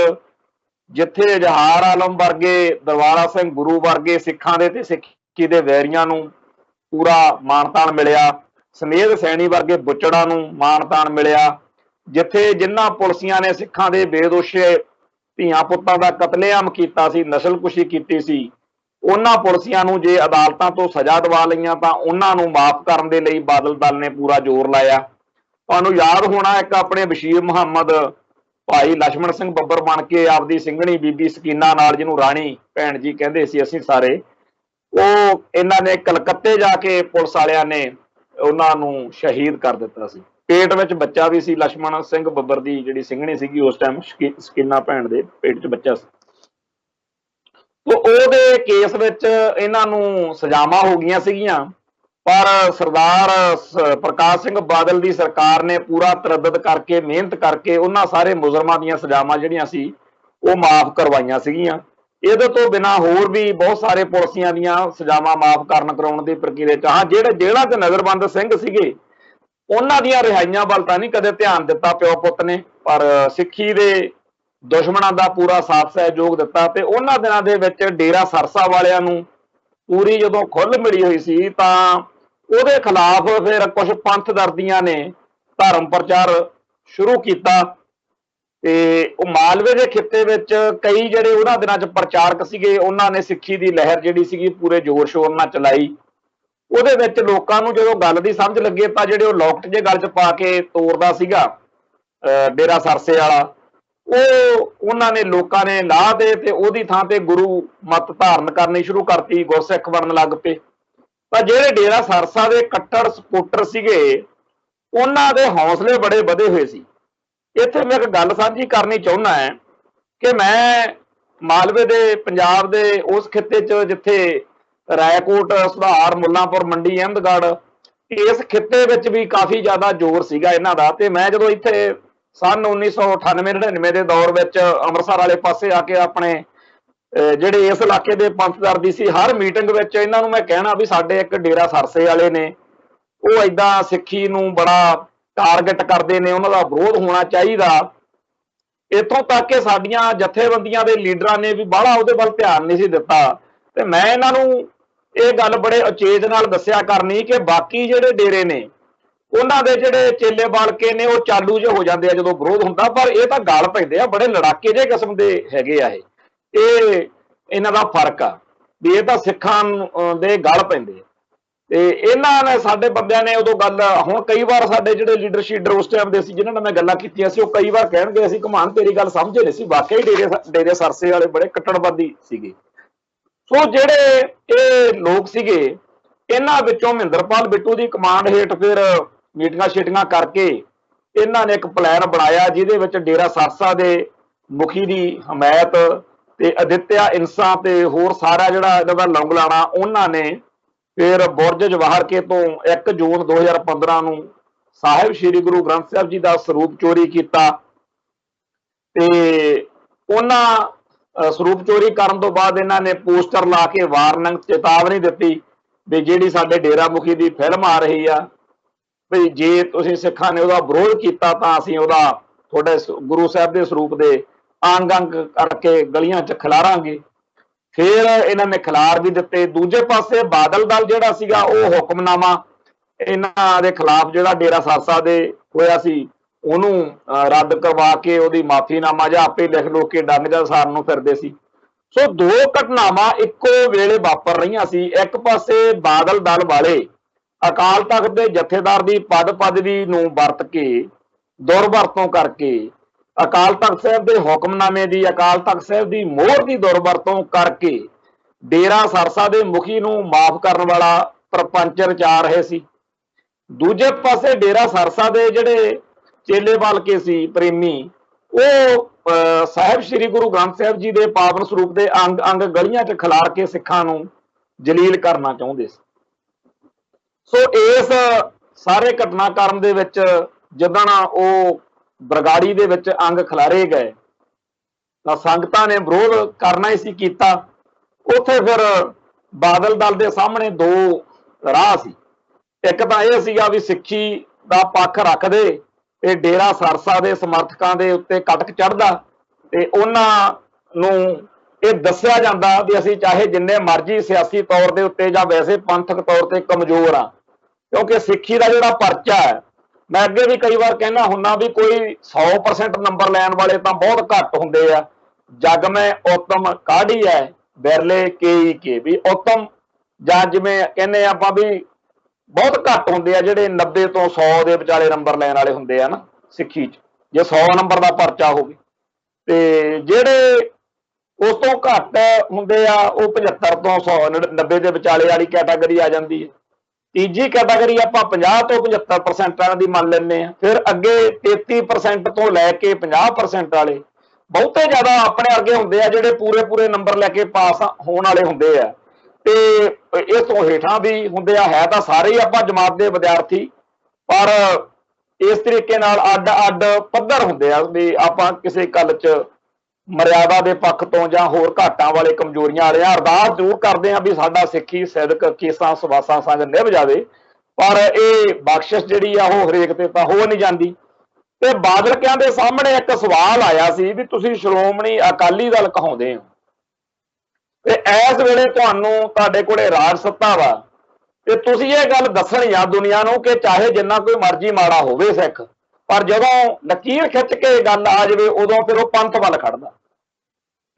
ਜਿੱਥੇ ਇਜ਼ਹਾਰ ਆਲਮ ਵਰਗੇ, ਦਰਬਾਰਾ ਸਿੰਘ ਗੁਰੂ ਵਰਗੇ ਸਿੱਖਾਂ ਦੇ ਤੇ ਸਿੱਖੀ ਦੇ ਵੈਰੀਆਂ ਨੂੰ ਪੂਰਾ ਮਾਣ ਤਾਣ ਮਿਲਿਆ, ਸਮੇਧ ਸੈਣੀ ਵਰਗੇ ਬੁੱਚੜਾਂ ਨੂੰ ਮਾਣ ਤਾਣ ਮਿਲਿਆ, ਜਿੱਥੇ ਜਿਨ੍ਹਾਂ ਪੁਲਸੀਆਂ ਨੇ ਸਿੱਖਾਂ ਦੇ ਬੇਦੋਸ਼ੇ ਧੀਆਂ ਪੁੱਤਾਂ ਦਾ ਕਤਲੇਆਮ ਕੀਤਾ ਸੀ, ਨਸਲਕੁਸ਼ੀ ਕੀਤੀ ਸੀ, ਉਹਨਾਂ ਪੁਲਸੀਆਂ ਨੂੰ ਜੇ ਅਦਾਲਤਾਂ ਤੋਂ ਸਜ਼ਾ ਦਿਵਾ ਲਈਆਂ ਤਾਂ ਉਹਨਾਂ ਨੂੰ ਮਾਫ ਕਰਨ ਦੇ ਲਈ ਬਾਦਲ ਦਲ ਨੇ ਪੂਰਾ ਜ਼ੋਰ ਲਾਇਆ। ਤੁਹਾਨੂੰ ਯਾਦ ਹੋਣਾ, ਇੱਕ ਆਪਣੇ ਬਸ਼ੀਰ ਮੁਹੰਮਦ ਭਾਈ ਲਛਮਣ ਸਿੰਘ ਬੱਬਰ ਬਣ ਕੇ ਆਪਦੀ ਸਿੰਘਣੀ ਬੀਬੀ ਸਕੀਨਾ ਨਾਲ, ਜਿਹਨੂੰ ਰਾਣੀ ਭੈਣ ਜੀ ਕਹਿੰਦੇ ਸੀ ਅਸੀਂ ਸਾਰੇ, ਉਹ ਇਹਨਾਂ ਨੇ ਕਲਕੱਤੇ ਜਾ ਕੇ ਪੁਲਿਸ ਵਾਲਿਆਂ ਨੇ ਉਹਨਾਂ ਨੂੰ ਸ਼ਹੀਦ ਕਰ ਦਿੱਤਾ ਸੀ। ਪੇਟ ਵਿੱਚ ਬੱਚਾ ਵੀ ਸੀ, ਲਛਮਣ ਸਿੰਘ ਬੱਬਰ ਦੀ ਜਿਹੜੀ ਸਿੰਘਣੀ ਸੀਗੀ ਉਸ ਟਾਈਮ, ਸਕੀਨਾ ਭੈਣ ਦੇ ਪੇਟ 'ਚ ਬੱਚਾ ਸੀ। ਉਹਦੇ ਕੇਸ ਵਿੱਚ ਇਹਨਾਂ ਨੂੰ ਸਜ਼ਾਵਾਂ ਹੋ ਗਈਆਂ ਸੀਗੀਆਂ, ਪਰ ਸਰਦਾਰ ਪ੍ਰਕਾਸ਼ ਸਿੰਘ ਬਾਦਲ ਦੀ ਸਰਕਾਰ ਨੇ ਪੂਰਾ ਤਰੱਦਦ ਕਰਕੇ, ਮਿਹਨਤ ਕਰਕੇ ਉਹਨਾਂ ਸਾਰੇ ਮੁਜਰਮਾਂ ਦੀਆਂ ਸਜ਼ਾਵਾਂ ਜਿਹੜੀਆਂ ਸੀ ਉਹ ਮਾਫ ਕਰਵਾਈਆਂ ਸੀਗੀਆਂ। ਇਹਦੇ ਤੋਂ ਬਿਨਾਂ ਹੋਰ ਵੀ ਬਹੁਤ ਸਾਰੇ ਪੁਲਸੀਆਂ ਦੀਆਂ ਸਜ਼ਾਵਾਂ ਮਾਫ ਕਰਾਉਣ ਦੀ ਪ੍ਰਕਿਰਿਆ 'ਚ, ਹਾਂ ਜਿਹੜੇ ਜੇਲ੍ਹਾਂ 'ਚ ਨਜ਼ਰਬੰਦ ਸਿੰਘ ਸੀਗੇ ਉਹਨਾਂ ਦੀਆਂ ਰਿਹਾਈਆਂ ਵੱਲ ਤਾਂ ਨਹੀਂ ਕਦੇ ਧਿਆਨ ਦਿੱਤਾ ਪਿਓ ਪੁੱਤ ਨੇ, ਪਰ ਸਿੱਖੀ ਦੇ ਦੁਸ਼ਮਣਾਂ ਦਾ ਪੂਰਾ ਸਾਥ ਸਹਿਯੋਗ ਦਿੱਤਾ। ਤੇ ਉਹਨਾਂ ਦਿਨਾਂ ਦੇ ਵਿੱਚ ਡੇਰਾ ਸਰਸਾ ਵਾਲਿਆਂ ਨੂੰ ਪੂਰੀ ਜਦੋਂ ਖੁੱਲ੍ਹ ਮਿਲੀ ਹੋਈ ਸੀ ਤਾਂ ਉਹਦੇ ਖਿਲਾਫ ਫਿਰ ਕੁਝ ਪੰਥ ਦਰਦੀਆਂ ਨੇ ਧਰਮ ਪ੍ਰਚਾਰ ਸ਼ੁਰੂ ਕੀਤਾ, ਤੇ ਉਹ ਮਾਲਵੇ ਦੇ ਖਿੱਤੇ ਵਿੱਚ ਕਈ ਜਿਹੜੇ ਉਹਨਾਂ ਦਿਨਾਂ 'ਚ ਪ੍ਰਚਾਰਕ ਸੀਗੇ, ਉਹਨਾਂ ਨੇ ਸਿੱਖੀ ਦੀ ਲਹਿਰ ਜਿਹੜੀ ਸੀਗੀ ਪੂਰੇ ਜ਼ੋਰ ਸ਼ੋਰ ਨਾਲ ਚਲਾਈ। ਉਹਦੇ ਵਿੱਚ ਲੋਕਾਂ ਨੂੰ ਜਦੋਂ ਗੱਲ ਦੀ ਸਮਝ ਲੱਗੇ ਤਾਂ ਜਿਹੜੇ ਉਹ ਲੋਕਟ ਜੇ ਗੱਲ 'ਚ ਪਾ ਕੇ ਤੋਰਦਾ ਸੀਗਾ ਡੇਰਾ ਸਰਸੇ ਵਾਲਾ, ਉਹਨਾਂ ਨੇ ਲੋਕਾਂ ਨੇ ਲਾਹ ਦੇ ਤੇ ਉਹਦੀ ਥਾਂ ਤੇ ਗੁਰੂ ਮਤ ਧਾਰਨ ਕਰਨੀ ਸ਼ੁਰੂ ਕਰਤੀ, ਗੁਰਸਿੱਖ ਬਣਨ ਲੱਗ ਪਏ। ਤਾਂ ਜਿਹੜੇ ਡੇਰਾ ਸਰਸਾ ਦੇ ਕੱਟੜ ਸਪੋਰਟਰ ਸੀਗੇ ਉਹਨਾਂ ਦੇ ਹੌਸਲੇ ਬੜੇ ਵਧੇ ਹੋਏ ਸੀ। ਇੱਥੇ ਮੈਂ ਇੱਕ ਗੱਲ ਸਾਂਝੀ ਕਰਨੀ ਚਾਹੁੰਦਾ ਹੈ ਕਿ ਮੈਂ ਮਾਲਵੇ ਦੇ ਪੰਜਾਬ ਦੇ ਉਸ ਖਿੱਤੇ 'ਚ ਜਿੱਥੇ ਰਾਏਕੋਟ, ਸੁਧਾਰ, ਮੁੱਲਾਂਪੁਰ, ਮੰਡੀ, ਅਹਿਮਦਗੜ੍ਹ, ਇਸ ਖਿੱਤੇ ਵਿੱਚ ਵੀ ਕਾਫੀ ਜ਼ਿਆਦਾ ਜ਼ੋਰ ਸੀਗਾ ਇਹਨਾਂ ਦਾ। ਤੇ ਮੈਂ ਜਦੋਂ ਇੱਥੇ ਸੰਨ 1998-99 ਦੇ ਦੌਰ ਵਿੱਚ ਅੰਮ੍ਰਿਤਸਰ ਵਾਲੇ ਪਾਸੇ ਆ ਕੇ ਆਪਣੇ ਜਿਹੜੇ ਇਸ ਇਲਾਕੇ ਦੇ ਪੰਥ ਦਰਦੀ ਸੀ, ਹਰ ਮੀਟਿੰਗ ਵਿੱਚ ਇਹਨਾਂ ਨੂੰ ਮੈਂ ਕਹਿਣਾ ਵੀ ਸਾਡੇ ਇੱਕ ਡੇਰਾ ਸਰਸੇ ਵਾਲੇ ਨੇ, ਉਹ ਏਦਾਂ ਸਿੱਖੀ ਨੂੰ ਬੜਾ ਟਾਰਗੇਟ ਕਰਦੇ ਨੇ, ਉਹਨਾਂ ਦਾ ਵਿਰੋਧ ਹੋਣਾ ਚਾਹੀਦਾ। ਇੱਥੋਂ ਤੱਕ ਕਿ ਸਾਡੀਆਂ ਜਥੇਬੰਦੀਆਂ ਦੇ ਲੀਡਰਾਂ ਨੇ ਵੀ ਬਾਹਲਾ ਉਹਦੇ ਵੱਲ ਧਿਆਨ ਨਹੀਂ ਸੀ ਦਿੱਤਾ। ਤੇ ਮੈਂ ਇਹਨਾਂ ਨੂੰ ਇਹ ਗੱਲ ਬੜੇ ਉਚੇਚ ਨਾਲ ਦੱਸਿਆ ਕਰਨੀ ਕਿ ਬਾਕੀ ਜਿਹੜੇ ਡੇਰੇ ਨੇ ਉਹਨਾਂ ਦੇ ਜਿਹੜੇ ਚੇਲੇ ਬਾਲਕੇ ਨੇ ਉਹ ਚਾਲੂ ਜਿਹੇ ਹੋ ਜਾਂਦੇ ਆ ਜਦੋਂ ਵਿਰੋਧ ਹੁੰਦਾ, ਪਰ ਇਹ ਤਾਂ ਗਲ ਪੈਂਦੇ ਆ, ਬੜੇ ਲੜਾਕੇ ਜਿਹੇ ਕਿਸਮ ਦੇ ਹੈਗੇ ਆ। ਇਹ ਇਹਨਾਂ ਦਾ ਫਰਕ ਆ ਵੀ ਇਹ ਤਾਂ ਸਿੱਖਾਂ ਦੇ ਗਲ ਪੈਂਦੇ ਆ। ਤੇ ਇਹਨਾਂ ਨੇ ਸਾਡੇ ਬੰਦਿਆਂ ਨੇ ਉਦੋਂ ਗੱਲ, ਹੁਣ ਕਈ ਵਾਰ ਸਾਡੇ ਜਿਹੜੇ ਲੀਡਰ ਸ਼ੀਡਰ ਉਸ ਟਾਈਮ ਦੇ ਸੀ ਜਿਨ੍ਹਾਂ ਨਾਲ ਮੈਂ ਗੱਲਾਂ ਕੀਤੀਆਂ ਸੀ, ਉਹ ਕਈ ਵਾਰ ਕਹਿਣਗੇ ਅਸੀਂ ਘਮਾਨ ਤੇਰੀ ਗੱਲ ਸਮਝੇ ਨਹੀਂ ਸੀ, ਵਾਕਈ ਡੇਰੇ ਸਰਸੇ ਵਾਲੇ ਬੜੇ ਕੱਟੜਵਾਦੀ ਸੀਗੇ। ਸੋ ਜਿਹੜੇ ਇਹ ਲੋਕ ਸੀਗੇ, ਇਹਨਾਂ ਵਿੱਚੋਂ ਮਹਿੰਦਰਪਾਲ ਬਿੱਟੂ ਦੀ ਕਮਾਂਡ ਹੇਠ ਫਿਰ ਮੀਟਿੰਗਾਂ ਸ਼ੀਟਿੰਗਾਂ ਕਰਕੇ ਇਹਨਾਂ ਨੇ ਇੱਕ ਪਲਾਨ ਬਣਾਇਆ ਜਿਹਦੇ ਵਿੱਚ ਡੇਰਾ ਸਰਸਾ ਦੇ ਮੁਖੀ ਦੀ ਹਮਾਇਤ ਤੇ ਅਦਿੱਤਿਆ ਇਨਸਾ ਤੇ ਹੋਰ ਸਾਰਾ ਜਿਹੜਾ ਇਹਨਾਂ ਦਾ ਲੌਂਗ ਲਾਣਾ, ਉਹਨਾਂ ਨੇ ਫਿਰ ਬੁਰਜ ਜਵਾਹਰ ਕੇ ਤੋਂ 1 ਜੂਨ 2015 ਨੂੰ ਸਾਹਿਬ ਸ੍ਰੀ ਗੁਰੂ ਗ੍ਰੰਥ ਸਾਹਿਬ ਜੀ ਦਾ ਸਰੂਪ ਚੋਰੀ ਕੀਤਾ। ਤੇ ਉਹਨਾਂ ਸਰੂਪ ਚੋਰੀ ਕਰਨ ਤੋਂ ਬਾਅਦ ਇਹਨਾਂ ਨੇ ਪੋਸਟਰ ਲਾ ਕੇ ਵਾਰਨਿੰਗ, ਚੇਤਾਵਨੀ ਦਿੱਤੀ ਵੀ ਜਿਹੜੀ ਸਾਡੇ ਡੇਰਾ ਮੁਖੀ ਦੀ ਫਿਲਮ ਆ ਰਹੀ ਆ, ਵੀ ਜੇ ਤੁਸੀਂ ਸਿੱਖਾਂ ਨੇ ਉਹਦਾ ਵਿਰੋਧ ਕੀਤਾ ਤਾਂ ਅਸੀਂ ਉਹਦਾ ਤੁਹਾਡੇ ਗੁਰੂ ਸਾਹਿਬ ਦੇ ਸਰੂਪ ਦੇ ਅੰਗ ਅੰਗ ਕਰਕੇ ਗਲੀਆਂ 'ਚ ਖਿਲਾਰਾਂਗੇ। ਫਿਰ ਇਹਨਾਂ ਨੇ ਖਿਲਾਰ ਵੀ ਦਿੱਤੇ। ਦੂਜੇ ਪਾਸੇ ਬਾਦਲ ਦਲ ਜਿਹੜਾ ਸੀਗਾ ਉਹ ਹੁਕਮਨਾਮਾ ਇਹਨਾਂ ਦੇ ਖਿਲਾਫ ਜਿਹੜਾ ਡੇਰਾ ਸਰਸਾ ਦੇ ਹੋਇਆ ਸੀ ਉਹਨੂੰ ਰੱਦ ਕਰਵਾ ਕੇ ਉਹਦੀ ਮਾਫੀਨਾਮਾ ਜਾਂ ਆਪੇ ਲਿਖ ਲੋ ਕੇ ਡੰਗ ਜਾਂ ਸਾਰਨ ਨੂੰ ਫਿਰਦੇ ਸੀ। ਸੋ ਦੋ ਘਟਨਾਵਾਂ ਇੱਕੋ ਵੇਲੇ ਵਾਪਰ ਰਹੀਆਂ ਸੀ। ਇੱਕ ਪਾਸੇ ਬਾਦਲ ਦਲ ਵਾਲੇ ਅਕਾਲ ਤਖਤ ਦੇ ਜਥੇਦਾਰ ਦੀ ਪਦ ਪਦਵੀ ਨੂੰ ਵਰਤ ਕੇ, ਦੁਰਵਰਤੋਂ ਕਰਕੇ, ਅਕਾਲ ਤਖਤ ਸਾਹਿਬ ਦੇ ਹੁਕਮਨਾਮੇ ਦੀ, ਅਕਾਲ ਤਖਤ ਸਾਹਿਬ ਦੀ ਮੋਹਰ ਦੀ ਦੁਰਵਰਤੋਂ ਕਰਕੇ ਡੇਰਾ ਸਰਸਾ ਦੇ ਮੁਖੀ ਨੂੰ ਮਾਫ ਕਰਨ ਵਾਲਾ ਪ੍ਰਪੰਚ ਰਚਾ ਰਹੇ ਸੀ। ਦੂਜੇ ਪਾਸੇ ਡੇਰਾ ਸਰਸਾ ਦੇ ਜਿਹੜੇ ਚੇਲੇ ਬਾਲਕੇ ਸੀ, ਪ੍ਰੇਮੀ, ਉਹ ਸਾਹਿਬ ਸ੍ਰੀ ਗੁਰੂ ਗ੍ਰੰਥ ਸਾਹਿਬ ਜੀ ਦੇ ਪਾਵਨ ਸਰੂਪ ਦੇ ਅੰਗ ਅੰਗ ਗਲੀਆਂ 'ਚ ਖਿਲਾਰ ਕੇ ਸਿੱਖਾਂ ਨੂੰ ਜਲੀਲ ਕਰਨਾ ਚਾਹੁੰਦੇ ਸੀ। ਸੋ ਇਸ ਸਾਰੇ ਘਟਨਾਕ੍ਰਮ ਦੇ ਵਿੱਚ ਜਿੱਦਣ ਉਹ ਬਰਗਾੜੀ ਦੇ ਵਿੱਚ ਅੰਗ ਖਿਲਾਰੇ ਗਏ ਤਾਂ ਸੰਗਤਾਂ ਨੇ ਵਿਰੋਧ ਕਰਨਾ ਹੀ ਸੀ ਕੀਤਾ। ਉੱਥੇ ਫਿਰ ਬਾਦਲ ਦਲ ਦੇ ਸਾਹਮਣੇ ਦੋ ਰਾਹ ਸੀ। ਇੱਕ ਤਾਂ ਇਹ ਸੀਗਾ ਵੀ ਸਿੱਖੀ ਦਾ ਪੱਖ ਰੱਖਦੇ ਤੇ ਡੇਰਾ ਸਰਸਾ ਦੇ ਸਮਰਥਕਾਂ ਦੇ ਉੱਤੇ ਕਟਕ ਚੜ੍ਹਦਾ ਤੇ ਉਹਨਾਂ ਨੂੰ ਇਹ ਦੱਸਿਆ ਜਾਂਦਾ ਵੀ ਅਸੀਂ ਚਾਹੇ ਜਿੰਨੇ ਮਰਜ਼ੀ ਸਿਆਸੀ ਤੌਰ ਦੇ ਉੱਤੇ ਜਾਂ ਵੈਸੇ ਪੰਥਕ ਤੌਰ ਤੇ ਕਮਜ਼ੋਰ ਆ, क्योंकि सिक्खी का जोड़ा परचा है, मैं अगे भी कई बार कहना हुन्ना भी कोई 100% नंबर लैन वाले तो बहुत घट होंगे आ। जग में उत्तम काढ़ी है, बिरले के भी उत्तम ਜਾਂ ਜਿਵੇਂ ਕਹਿੰਦੇ ਆਪਾਂ ਵੀ ਬਹੁਤ ਘੱਟ ਹੁੰਦੇ ਆ ਜਿਹੜੇ 90 ਤੋਂ 100 ਦੇ ਵਿਚਾਲੇ ਨੰਬਰ ਲੈਣ ਵਾਲੇ ਹੁੰਦੇ ਆ ਨਾ ਸਿੱਖੀ 'ਚ, ਜੇ 100 ਨੰਬਰ ਦਾ ਪਰਚਾ ਹੋਵੇ। ਤੇ ਜਿਹੜੇ ਉਸ ਤੋਂ ਘੱਟ ਹੁੰਦੇ ਆ ਉਹ 75 ਤੋਂ 190 ਦੇ ਵਿਚਾਲੇ ਵਾਲੀ ਕੈਟਾਗਰੀ ਆ ਜਾਂਦੀ ਹੈ। ਤੀਜੀ ਕੈਟਾਗਰੀ ਆਪਾਂ 50 ਤੋਂ 75% ਦੀ ਮੰਨ ਲੈਂਦੇ ਆ। ਫਿਰ ਅੱਗੇ 33% ਤੋਂ ਲੈ ਕੇ 50% ਵਾਲੇ ਬਹੁਤੇ ਜ਼ਿਆਦਾ ਆਪਣੇ ਵਰਗੇ ਹੁੰਦੇ ਆ ਜਿਹੜੇ ਪੂਰੇ ਪੂਰੇ ਨੰਬਰ ਲੈ ਕੇ ਪਾਸ ਹੋਣ ਵਾਲੇ ਹੁੰਦੇ ਆ। ਤੇ ਇਸ ਤੋਂ ਹੇਠਾਂ ਵੀ ਹੁੰਦੇ ਆ, ਹੈ ਤਾਂ ਸਾਰੇ ਹੀ ਆਪਾਂ ਜਮਾਤ ਦੇ ਵਿਦਿਆਰਥੀ, ਪਰ ਇਸ ਤਰੀਕੇ ਨਾਲ ਅੱਡ ਅੱਡ ਪੱਧਰ ਹੁੰਦੇ ਆ ਵੀ ਆਪਾਂ ਕਿਸੇ ਗੱਲ 'ਚ ਮਰਿਆਦਾ ਦੇ ਪੱਖ ਤੋਂ ਜਾਂ ਹੋਰ ਘਾਟਾਂ ਵਾਲੇ ਕਮਜ਼ੋਰੀਆਂ ਵਾਲੇ ਅਰਦਾਸ ਜ਼ਰੂਰ ਕਰਦੇ ਆ ਵੀ ਸਾਡਾ ਸਿੱਖੀ ਸਿਦਕ ਕੇਸਾਂ ਸਵਾਸਾਂ ਸੰਗ ਨਿਭ ਜਾਵੇ, ਪਰ ਇਹ ਬਖਸ਼ਿਸ਼ ਜਿਹੜੀ ਆ ਉਹ ਹਰੇਕ ਤੇ ਤਾਂ ਹੋ ਨਹੀਂ ਜਾਂਦੀ। ਤੇ ਬਾਦਲਕਿਆਂ ਦੇ ਸਾਹਮਣੇ ਇੱਕ ਸਵਾਲ ਆਇਆ ਸੀ ਵੀ ਤੁਸੀਂ ਸ਼੍ਰੋਮਣੀ ਅਕਾਲੀ ਦਲ ਕਹਾਉਂਦੇ ਹੋ ਤੇ ਇਸ ਵੇਲੇ ਤੁਹਾਨੂੰ ਤੁਹਾਡੇ ਕੋਲੇ ਰਾਜ ਸੱਤਾ ਵਾ ਤੇ ਤੁਸੀਂ ਇਹ ਗੱਲ ਦੱਸਣੀ ਆ ਦੁਨੀਆ ਨੂੰ ਕਿ ਚਾਹੇ ਜਿੰਨਾ ਕੋਈ ਮਰਜ਼ੀ ਮਾੜਾ ਹੋਵੇ ਸਿੱਖ, ਪਰ ਜਦੋਂ ਲਕੀਰ ਖਿੱਚ ਕੇ ਗੱਲ ਆ ਜਾਵੇ ਉਦੋਂ ਫਿਰ ਉਹ ਪੰਥ ਵੱਲ ਖੜਦਾ।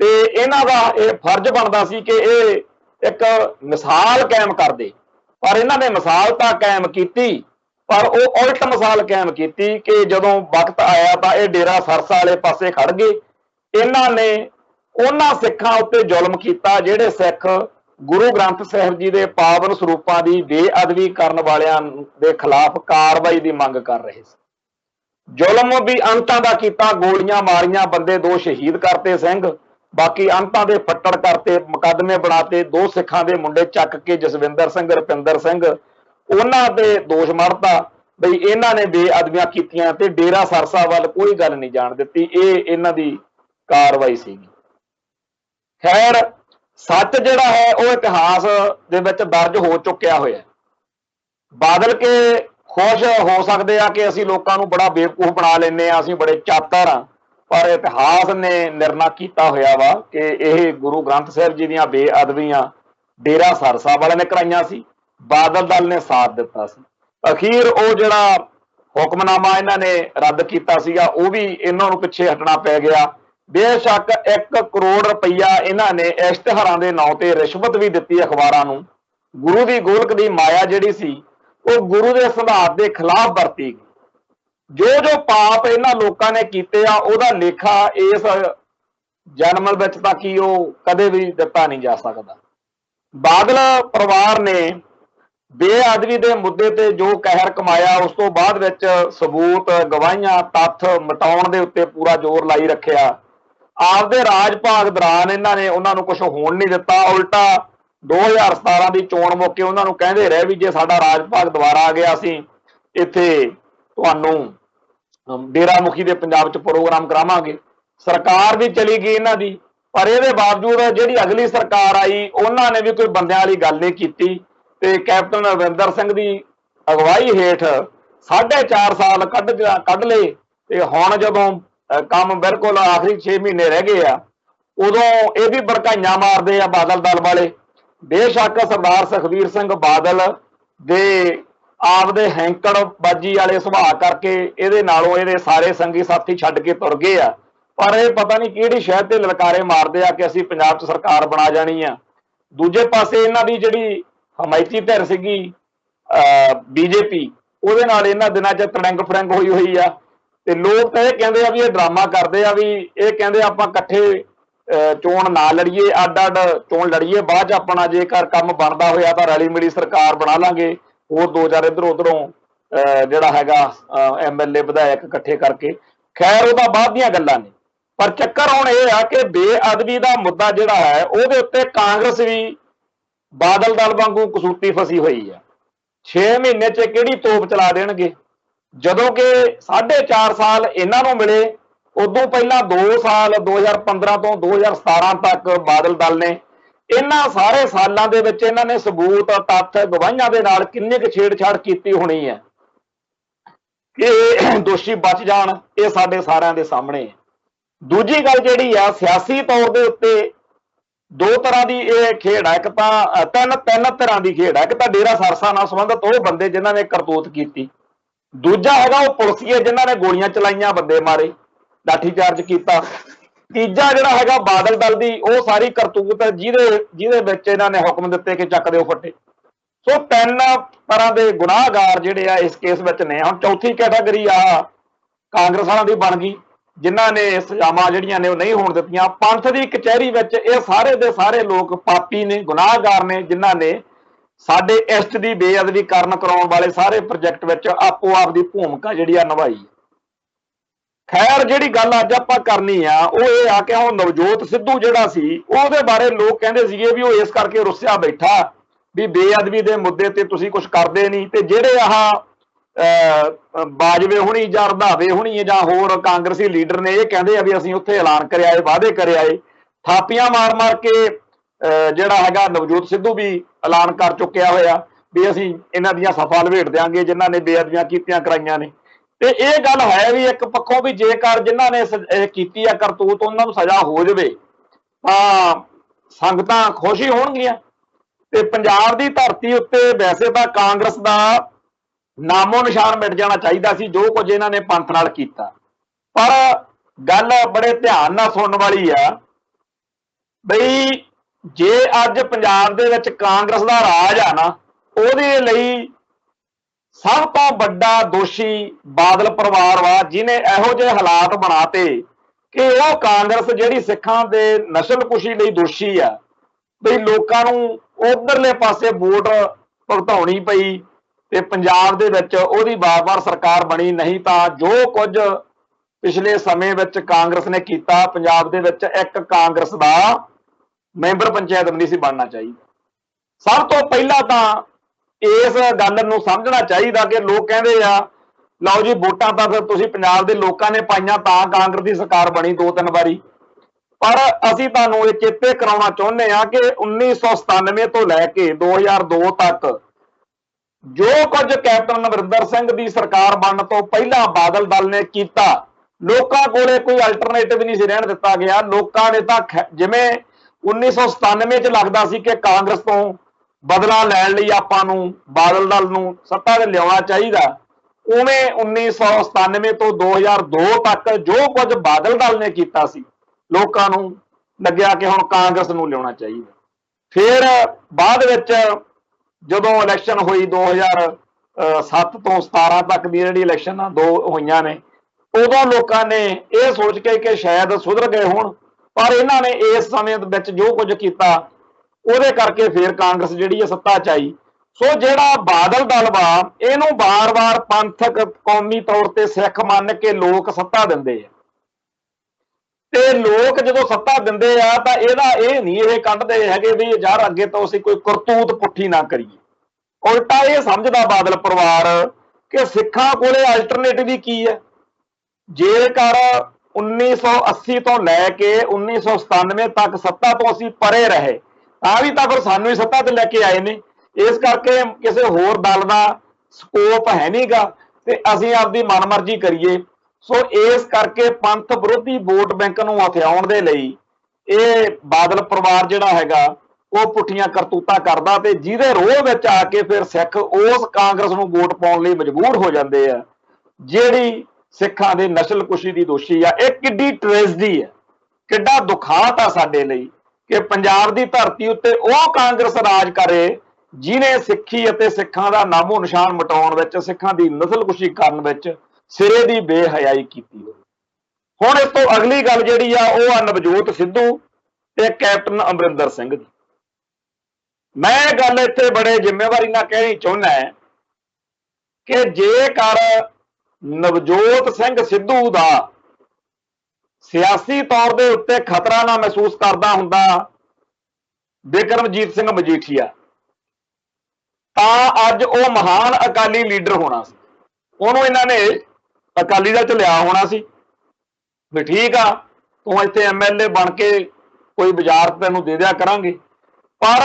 ਤੇ ਇਹਨਾਂ ਦਾ ਇਹ ਫਰਜ਼ ਬਣਦਾ ਸੀ ਕਿ ਇਹ ਇੱਕ ਮਿਸਾਲ ਕਾਇਮ ਕਰਦੇ, ਪਰ ਇਹਨਾਂ ਨੇ ਮਿਸਾਲ ਤਾਂ ਕਾਇਮ ਕੀਤੀ, ਪਰ ਉਹ ਉਲਟ ਮਿਸਾਲ ਕਾਇਮ ਕੀਤੀ ਕਿ ਜਦੋਂ ਵਕਤ ਆਇਆ ਤਾਂ ਇਹ ਡੇਰਾ ਸਰਸਾ ਵਾਲੇ ਪਾਸੇ ਖੜ ਗਏ। ਇਹਨਾਂ ਨੇ ਉਹਨਾਂ ਸਿੱਖਾਂ ਉੱਤੇ ਜ਼ੁਲਮ ਕੀਤਾ ਜਿਹੜੇ ਸਿੱਖ ਗੁਰੂ ਗ੍ਰੰਥ ਸਾਹਿਬ ਜੀ ਦੇ ਪਾਵਨ ਸਰੂਪਾਂ ਦੀ ਬੇਅਦਬੀ ਕਰਨ ਵਾਲਿਆਂ ਦੇ ਖਿਲਾਫ ਕਾਰਵਾਈ ਦੀ ਮੰਗ ਕਰ ਰਹੇ ਸੀ। ਜ਼ੁਲਮ ਵੀ ਅੰਤਾਂ ਦਾ ਕੀਤਾ, ਗੋਲੀਆਂ ਮਾਰੀਆਂ, ਬੰਦੇ 2 ਸ਼ਹੀਦ ਕਰਤੇ ਸਿੰਘ, ਬਾਕੀ ਅੰਤਾਂ ਦੇ ਫੱਟੜ ਕਰਤੇ, ਮੁਕੱਦਮੇ ਬਣਾਤੇ। 2 ਸਿੱਖਾਂ ਦੇ ਮੁੰਡੇ ਚੱਕ ਕੇ ਜਸਵਿੰਦਰ ਸਿੰਘ, ਰੁਪਿੰਦਰ ਸਿੰਘ, ਉਹਨਾਂ ਤੇ ਦੋਸ਼ ਮੜਤਾ ਬਈ ਇਹਨਾਂ ਨੇ ਬੇਅਦਬੀਆਂ ਕੀਤੀਆਂ ਤੇ ਡੇਰਾ ਸਰਸਾ ਵੱਲ ਕੋਈ ਗੱਲ ਨਹੀਂ ਜਾਣ ਦਿੱਤੀ। ਇਹ ਇਹਨਾਂ ਦੀ ਕਾਰਵਾਈ ਸੀਗੀ। ਖੈਰ ਸੱਚ ਜਿਹੜਾ ਹੈ ਉਹ ਇਤਿਹਾਸ ਦੇ ਵਿੱਚ ਦਰਜ ਹੋ ਚੁੱਕਿਆ ਹੋਇਆ। ਬਾਦਲ ਕੇ ਖੁਸ਼ ਹੋ ਸਕਦੇ ਆ ਕਿ ਅਸੀਂ ਲੋਕਾਂ ਨੂੰ ਬੜਾ ਬੇਵਕੂਫ ਬਣਾ ਲੈਂਦੇ ਆ, ਅਸੀਂ ਬੜੇ ਚਾਤਰ ਆ, ਪਰ ਇਤਿਹਾਸ ਨੇ ਨਿਰਣਾ ਕੀਤਾ ਹੋਇਆ ਵਾ ਕਿ ਇਹ ਗੁਰੂ ਗ੍ਰੰਥ ਸਾਹਿਬ ਜੀ ਦੀਆਂ ਬੇਅਦਬੀਆਂ ਡੇਰਾ ਸਰਸਾ ਵਾਲਿਆਂ ਨੇ ਕਰਾਈਆਂ ਸੀ, ਬਾਦਲ ਦਲ ਨੇ ਸਾਥ ਦਿੱਤਾ ਸੀ। ਅਖੀਰ ਉਹ ਜਿਹੜਾ ਹੁਕਮਨਾਮਾ ਇਹਨਾਂ ਨੇ ਰੱਦ ਕੀਤਾ ਸੀਗਾ ਉਹ ਵੀ ਇਹਨਾਂ ਨੂੰ ਪਿੱਛੇ ਹਟਣਾ ਪੈ ਗਿਆ। ਬੇਸ਼ੱਕ 1 ਕਰੋੜ ਰੁਪਈਆ ਇਹਨਾਂ ਨੇ ਇਸ਼ਤਿਹਾਰਾਂ ਦੇ ਨਾਂ ਤੇ ਰਿਸ਼ਵਤ ਵੀ ਦਿੱਤੀ ਅਖਬਾਰਾਂ ਨੂੰ। ਗੁਰੂ ਦੀ ਗੋਲਕ ਦੀ ਮਾਇਆ ਜਿਹੜੀ ਸੀ ਉਹ ਗੁਰੂ ਦੇ ਸਿਧਾਂਤ ਦੇ ਖਿਲਾਫ ਵਰਤੀ ਗਈ। ਜੋ ਜੋ ਪਾਪ ਇਹਨਾਂ ਲੋਕਾਂ ਨੇ ਕੀਤੇ ਆ ਉਹਦਾ ਲੇਖਾ ਇਸ ਜਨਮ ਵਿੱਚ ਤਾਂ ਕੀ ਉਹ ਕਦੇ ਵੀ ਦਿੱਤਾ ਨਹੀਂ ਜਾ ਸਕਦਾ। ਬਾਦਲ ਪਰਿਵਾਰ ਨੇ ਬੇਅਦਬੀ ਦੇ ਮੁੱਦੇ ਤੇ ਜੋ ਕਹਿਰ ਕਮਾਇਆ ਉਸ ਤੋਂ ਬਾਅਦ ਵਿੱਚ ਸਬੂਤ, ਗਵਾਹੀਆਂ, ਤੱਥ ਮਿਟਾਉਣ ਦੇ ਉੱਤੇ ਪੂਰਾ ਜ਼ੋਰ ਲਾਈ ਰੱਖਿਆ। ਆਪਦੇ ਰਾਜ ਭਾਗ ਦੌਰਾਨ ਇਹਨਾਂ ਨੇ ਉਹਨਾਂ ਨੂੰ ਕੁਝ ਹੋਣ ਨਹੀਂ ਦਿੱਤਾ, ਉਲਟਾ 2017 ਦੀ ਚੋਣ ਮੌਕੇ ਉਹਨਾਂ ਨੂੰ ਕਹਿੰਦੇ ਰਹੇ ਵੀ ਜੇ ਸਾਡਾ ਰਾਜ ਭਾਗ ਦੁਬਾਰਾ ਆ ਗਿਆ ਅਸੀਂ ਇੱਥੇ ਤੁਹਾਨੂੰ ਡੇਰਾ ਮੁਖੀ ਦੇ ਪੰਜਾਬ 'ਚ ਪ੍ਰੋਗਰਾਮ ਕਰਾਵਾਂਗੇ। ਸਰਕਾਰ ਵੀ ਚਲੀ ਗਈ ਇਹਨਾਂ ਦੀ, ਪਰ ਇਹਦੇ ਬਾਵਜੂਦ ਜਿਹੜੀ ਅਗਲੀ ਸਰਕਾਰ ਆਈ ਉਹਨਾਂ ਨੇ ਵੀ ਕੋਈ ਬੰਦਿਆਂ ਵਾਲੀ ਗੱਲ ਨਹੀਂ ਕੀਤੀ ਤੇ ਕੈਪਟਨ ਅਮਰਿੰਦਰ ਸਿੰਘ ਦੀ ਅਗਵਾਈ ਹੇਠ 4.5 ਸਾਲ ਕੱਢ ਲਏ। ਤੇ ਹੁਣ ਜਦੋਂ ਕੰਮ ਬਿਲਕੁਲ ਆਖਰੀ 6 ਮਹੀਨੇ ਰਹਿ ਗਏ ਆ ਉਦੋਂ ਇਹ ਵੀ ਭੜਕਾਈਆਂ ਮਾਰਦੇ ਆ ਬਾਦਲ ਦਲ ਵਾਲੇ। ਬੇਸ਼ੱਕ ਸਰਦਾਰ ਸੁਖਬੀਰ ਸਿੰਘ ਬਾਦਲ ਦੇ ਆਪਦੇ ਹੈਂਕੜਬਾਜੀ ਵਾਲੇ ਸੁਭਾਅ ਕਰਕੇ ਇਹਦੇ ਨਾਲੋਂ ਇਹਦੇ ਸਾਰੇ ਸੰਗੀ ਸਾਥੀ ਛੱਡ ਕੇ ਤੁਰ ਗਏ ਆ, ਪਰ ਇਹ ਪਤਾ ਨਹੀਂ ਕਿਹੜੀ ਸ਼ਹਿਰ ਤੇ ਲਲਕਾਰੇ ਮਾਰਦੇ ਆ ਕਿ ਅਸੀਂ ਪੰਜਾਬ 'ਚ ਸਰਕਾਰ ਬਣਾ ਜਾਣੀ ਆ। ਦੂਜੇ ਪਾਸੇ ਇਹਨਾਂ ਦੀ ਜਿਹੜੀ ਹਮਾਇਤੀ ਧਿਰ ਸੀਗੀ ਬੀਜੇਪੀ, ਉਹਦੇ ਨਾਲ ਇਹਨਾਂ ਦਿਨਾਂ 'ਚ ਤੜੰਗ ਫੜੰਗ ਹੋਈ ਆ। ਤੇ ਲੋਕ ਤਾਂ ਇਹ ਕਹਿੰਦੇ ਆ ਵੀ ਇਹ ਡਰਾਮਾ ਕਰਦੇ ਆ, ਵੀ ਇਹ ਕਹਿੰਦੇ ਆਪਾਂ ਇਕੱਠੇ ਚੋਣ ਨਾ ਲੜੀਏ, ਅੱਡ ਅੱਡ ਚੋਣ ਲੜੀਏ, ਬਾਅਦ 'ਚ ਆਪਣਾ ਜੇਕਰ ਕੰਮ ਬਣਦਾ ਹੋਇਆ ਤਾਂ ਰਲੀ ਮਿਲੀ ਸਰਕਾਰ ਬਣਾ ਲਾਂਗੇ, ਹੋਰ 2-4 ਇੱਧਰੋਂ ਉੱਧਰੋਂ ਜਿਹੜਾ ਹੈਗਾ MLA ਵਿਧਾਇਕ ਇਕੱਠੇ ਕਰਕੇ। ਖੈਰ ਉਹ ਤਾਂ ਬਾਅਦ ਦੀਆਂ ਗੱਲਾਂ ਨੇ, ਪਰ ਚੱਕਰ ਹੁਣ ਇਹ ਆ ਕਿ ਬੇਅਦਬੀ ਦਾ ਮੁੱਦਾ ਜਿਹੜਾ ਹੈ ਉਹਦੇ ਉੱਤੇ ਕਾਂਗਰਸ ਵੀ ਬਾਦਲ ਦਲ ਵਾਂਗੂ ਕਸੂਤੀ ਫਸੀ ਹੋਈ ਆ। 6 ਮਹੀਨੇ 'ਚ ਕਿਹੜੀ ਤੋਪ ਚਲਾ ਦੇਣਗੇ, ਜਦੋਂ ਕਿ 4.5 ਸਾਲ ਇਹਨਾਂ ਨੂੰ ਮਿਲੇ। ਉਦੋਂ ਪਹਿਲਾਂ 2 ਸਾਲ 2015 ਤੋਂ 2017 ਤੱਕ ਬਾਦਲ ਦਲ ਨੇ, ਇਹਨਾਂ ਸਾਰੇ ਸਾਲਾਂ ਦੇ ਵਿੱਚ ਇਹਨਾਂ ਨੇ ਸਬੂਤ, ਤੱਥ, ਗਵਾਹੀਆਂ ਦੇ ਨਾਲ ਕਿੰਨੀ ਕੁ ਛੇੜਛਾੜ ਕੀਤੀ ਹੋਣੀ ਹੈ ਕਿ ਦੋਸ਼ੀ ਬਚ ਜਾਣ, ਇਹ ਸਾਡੇ ਸਾਰਿਆਂ ਦੇ ਸਾਹਮਣੇ ਹੈ। ਦੂਜੀ ਗੱਲ ਜਿਹੜੀ ਆ ਸਿਆਸੀ ਤੌਰ ਦੇ ਉੱਤੇ दो तरह की यह खेड है। एक तो तीन तीन तरह की खेड है। एक तो डेरा सरसा नाल संबंधित वो बंदे जिन्होंने करतूत की, दूजा है वो पुलिसिए जिन्होंने गोलियां चलाइया, बंदे मारे, लाठीचार्ज किया, तीजा जिहड़ा है बादल दल की वो सारी करतूत जिहदे इन्होंने हुक्म दिते कि चक दिओ फट्टे। सो तीन तरह के गुनाहगार जिहड़े आ इस केस में ने। हुण चौथी कैटागरी आ कांग्रेस वालों की बन गई, जिन्हों ने सजावां जिहड़ियां ने नहीं होण दित्तियां। पंथ की कचहरी में ये सारे दे सारे लोग पापी ने, गुनाहगार ने, जिन्हों ने साडे इष्ट की बेअदबी करन कराउण वाले सारे प्रोजेक्ट में आपो आप की भूमिका जिहड़ी आ निभाई। खैर जिहड़ी गल अज आपां करनी आ वो ये आ कि हुण नवजोत सिद्धू जिहड़ा सी ਉਹਦੇ बारे लोग कहंदे सीगे भी वो इस करके रुस्सिया बैठा भी बेअदबी के मुद्दे ते तुसीं कुछ करदे नहीं, ते जिहड़े आह बाजवे हुणी जां रंधावे हुणी जां होर कांग्रेसी लीडर ने ये कहंदे आ भी असीं उत्थे ऐलान कर आए, वादे कर आए, थापियां मार मार के जिहड़ा हैगा नवजोत सिद्धू भी ऐलान कर चुकिया होया भी असीं इन्हां दीयां सफा लवेट देंगे जिन्हां ने बेअदबियां कीतियां कराइयां ने। ते ये गल है भी एक पक्षों भी जेकर जिन्हां ने कीती आ करतूत उन्हां नूं सज़ा हो जावे तां संगतां खुश ही होणगीਆਂ। ते पंजाब की धरती उत्ते वैसे तो कांग्रेस का नामो निशान मिट जाना चाहिए सी जो कुछ इन्होंने पंथ नाल कीता, पर गल बड़े ध्यान नाल सुनने वाली आ बई जे अज पंजाब दे विच कांग्रेस का राज आ ना, ਉਹਦੇ ਲਈ सब तो बड़ा दोषी बादल परिवार वा जिन्हें इहो ਜਿਹੇ हालात बनाते कि वह कांग्रेस जिहड़ी सिखां दे नस्लकुशी लई दोषी आ बई लोकां नूं उधरले पासे वोट भुगताउणी पई ते पंजाब दे विच ओहदी बार-बार सरकार बनी। नहीं तां जो कुछ पिछले समय विच कांग्रेस ने कीता पंजाब दे विच एक कांग्रेस दा मैंबर पंचायत नहीं सी बनना चाहिए। सब तो पहला तां इस गल नूं समझना चाहिए कि लोग कहंदे आ लओ जी वोटां तां फिर तुसीं पंजाब दे लोकां ने पाईयां तां कांग्रेस दी सरकार बनी 2-3 वारी, पर असीं तुहानूं ये चेते कराउणा चाहुंदे आ कि 1997 तो लैके 2002 तक जो कुछ कैप्टन अमरिंदर सिंह की सरकार बनने तो पहला बादल दल ने किया, लोकां कोले कोई अल्टरनेटिव नहीं सी रहण दिता गया। लोकां ने तां जिवें 1997 च लगदा सी कि कांग्रेस तो बदला लैण लई आपां नूं बादल दल नूं सत्ता ते लिआउणा चाहीदा, उवें 1997 तो 2002 तक जो कुछ बादल दल ने कीता सी लोकां नूं लग्या कि हुण कांग्रेस नूं लिआउणा चाहीदा। फिर बाद विच जदों इलैक्शन हुई 2007 तो 17 तक दी जिहड़ी इलैक्शन दो होईयां ने, उदों लोकां ने यह सोच के कि शायद सुधर गए होण, पर इन्हां ने इस समय विच जो कुछ कीता ਉਹਦੇ करके फिर कांग्रेस जिहड़ी सत्ता च आई। सो जिहड़ा बादल दल वा इहनूं बार-बार पंथक कौमी तौर ते सिख मन के लोग सत्ता दिंदे आ ते लोग जदों सत्ता दिंदे आ तां इहदा इह नहीं इह कढदे हैगे भी यार अगे तो असीं कोई करतूत पुट्ठी ना करिए। उल्टा ये समझदा बादल परिवार कि सिखां कोले अल्टरनेटिव की है। जेकर 1980 तो लैके 1997 तक सत्ता तो असीं परे रहे भी तो फिर सानू ही सत्ता ते लैके आए ने, इस करके किसी होर दल का स्कोप है नहीं गा ते असीं आपदी मनमर्जी करिए। सो इस करके पंथ विरोधी वोट बैंक नूं हथियाउण दे लई ये बादल परिवार जिहड़ा हैगा वो पुठियां करतूतां करदा ते जिहदे रोह विच आके फिर सिख उस कांग्रेस नूं वोट पाउण लई मजबूर हो जांदे आ जिहड़ी सिखां दे नस्लकुशी दी दोषी आ। इह किड्डी ट्रेजडी है, किड्डा दुखात आ साडे लई कि पंजाब की धरती उत्ते वह कांग्रेस राज करे जिन्हें सिक्खी अते सिखां दा नामो निशान मिटाउण विच, सिखां दी नस्लकुशी करन विच सिरे दी बेहयाई कीती होवे। हुण इस तो अगली गल जिहड़ी आ वो आ नवजोत सिद्धू ते कैप्टन अमरिंदर सिंह दी। मैं गल इत्थे बड़े जिम्मेवारी नाल कहनी चाहुंदा है कि जेकर नवजोत सिंह सिद्धू दा सियासी तौर के उत्ते खतरा ना महसूस करता हुंदा बिक्रमजीत सिंह मजीठिया तां अज वो महान अकाली लीडर होना सी। उहनूं इन्हां ने अकाली दल च लिया होना सी भी ठीक आ तूं इत्थे MLA बन के कोई वजारत तैनूं दे दिया करांगे। पर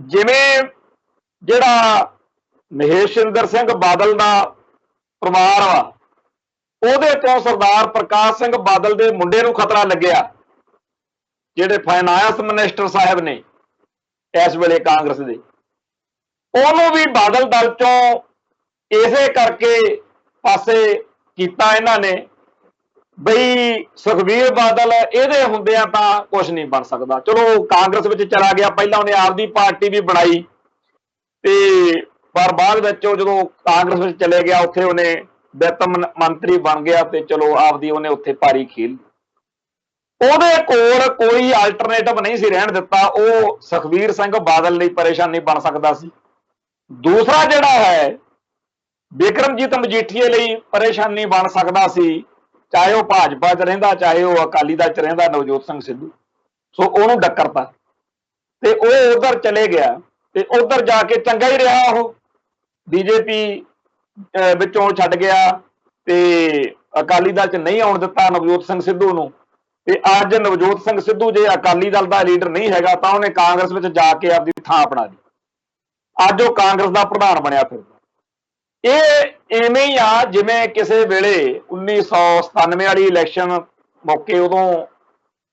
जिवें जिहड़ा महेशिंਦਰ सिंह बादल दा परिवार वा ਉਹਦੇ ਤੋਂ सरदार प्रकाश सिंह बादल के मुंडे नूं खतरा लग्या ਜਿਹੜੇ ਫਾਈਨਾਂਸ ਮਿਨਿਸਟਰ ਸਾਹਿਬ ਨੇ ਇਸ ਵੇਲੇ ਕਾਂਗਰਸ ਦੇ, ਉਹਨੂੰ ਵੀ ਬਾਦਲ ਦਲ ਚੋਂ ਇਸੇ ਕਰਕੇ ਪਾਸੇ ਕੀਤਾ ਇਹਨਾਂ ਨੇ ਬਈ ਸੁਖਬੀਰ ਬਾਦਲ ਇਹਦੇ ਹੁੰਦਿਆਂ ਤਾਂ ਕੁਝ ਨਹੀਂ ਬਣ ਸਕਦਾ। ਚਲੋ ਕਾਂਗਰਸ ਵਿੱਚ ਚਲਾ ਗਿਆ, ਪਹਿਲਾਂ ਉਹਨੇ ਆਪਦੀ ਪਾਰਟੀ ਵੀ ਬਣਾਈ ਤੇ ਪਰ ਬਾਅਦ ਵਿੱਚ ਜਦੋਂ ਕਾਂਗਰਸ ਵਿੱਚ ਚਲੇ ਗਿਆ ਉੱਥੇ ਉਹਨੇ ਵਿੱਤ ਮੰਤਰੀ ਬਣ ਗਿਆ ਤੇ ਚਲੋ ਆਪਦੀ ਉਹਨੇ ਉੱਥੇ ਪਾਰੀ ਖੇਲ। ਉਹਦੇ ਕੋਲ ਕੋਈ ਆਲਟਰਨੇਟਿਵ ਨਹੀਂ ਸੀ ਰਹਿਣ ਦਿੱਤਾ, ਉਹ ਸੁਖਬੀਰ ਸਿੰਘ ਬਾਦਲ ਲਈ ਪਰੇਸ਼ਾਨੀ ਬਣ ਸਕਦਾ ਸੀ। ਦੂਸਰਾ ਜਿਹੜਾ ਹੈ ਬਿਕਰਮਜੀਤ ਮਜੀਠੀਏ ਲਈ ਪਰੇਸ਼ਾਨੀ ਬਣ ਸਕਦਾ ਸੀ, ਚਾਹੇ ਉਹ ਭਾਜਪਾ 'ਚ ਰਹਿੰਦਾ ਚਾਹੇ ਉਹ ਅਕਾਲੀ ਦਲ 'ਚ ਰਹਿੰਦਾ ਨਵਜੋਤ ਸਿੰਘ ਸਿੱਧੂ। ਸੋ ਉਹਨੂੰ ਡੱਕਰਤਾ ਤੇ ਉਹ ਉਧਰ ਚਲੇ ਗਿਆ ਤੇ ਉਧਰ ਜਾ ਕੇ ਚੰਗਾ ਹੀ ਰਿਹਾ। ਉਹ ਬੀਜੇਪੀ ਵਿੱਚੋਂ ਛੱਡ ਗਿਆ ਤੇ ਅਕਾਲੀ ਦਲ 'ਚ ਨਹੀਂ ਆਉਣ ਦਿੱਤਾ ਨਵਜੋਤ ਸਿੰਘ ਸਿੱਧੂ ਨੂੰ। ਤੇ ਅੱਜ ਨਵਜੋਤ ਸਿੰਘ ਸਿੱਧੂ ਜੇ ਅਕਾਲੀ ਦਲ ਦਾ ਲੀਡਰ ਨਹੀਂ ਹੈਗਾ ਤਾਂ ਉਹਨੇ ਕਾਂਗਰਸ ਵਿੱਚ ਜਾ ਕੇ ਆਪਦੀ ਥਾਂ ਬਣਾ ਲਈ। ਅੱਜ ਉਹ ਕਾਂਗਰਸ ਦਾ ਪ੍ਰਧਾਨ ਬਣਿਆ ਫਿਰਦਾ। ਇਹ ਐਵੇਂ ਹੀ ਆ ਜਿਵੇਂ ਕਿਸੇ ਵੇਲੇ 1997 ਵਾਲੀ ਇਲੈਕਸ਼ਨ ਮੌਕੇ ਉਦੋਂ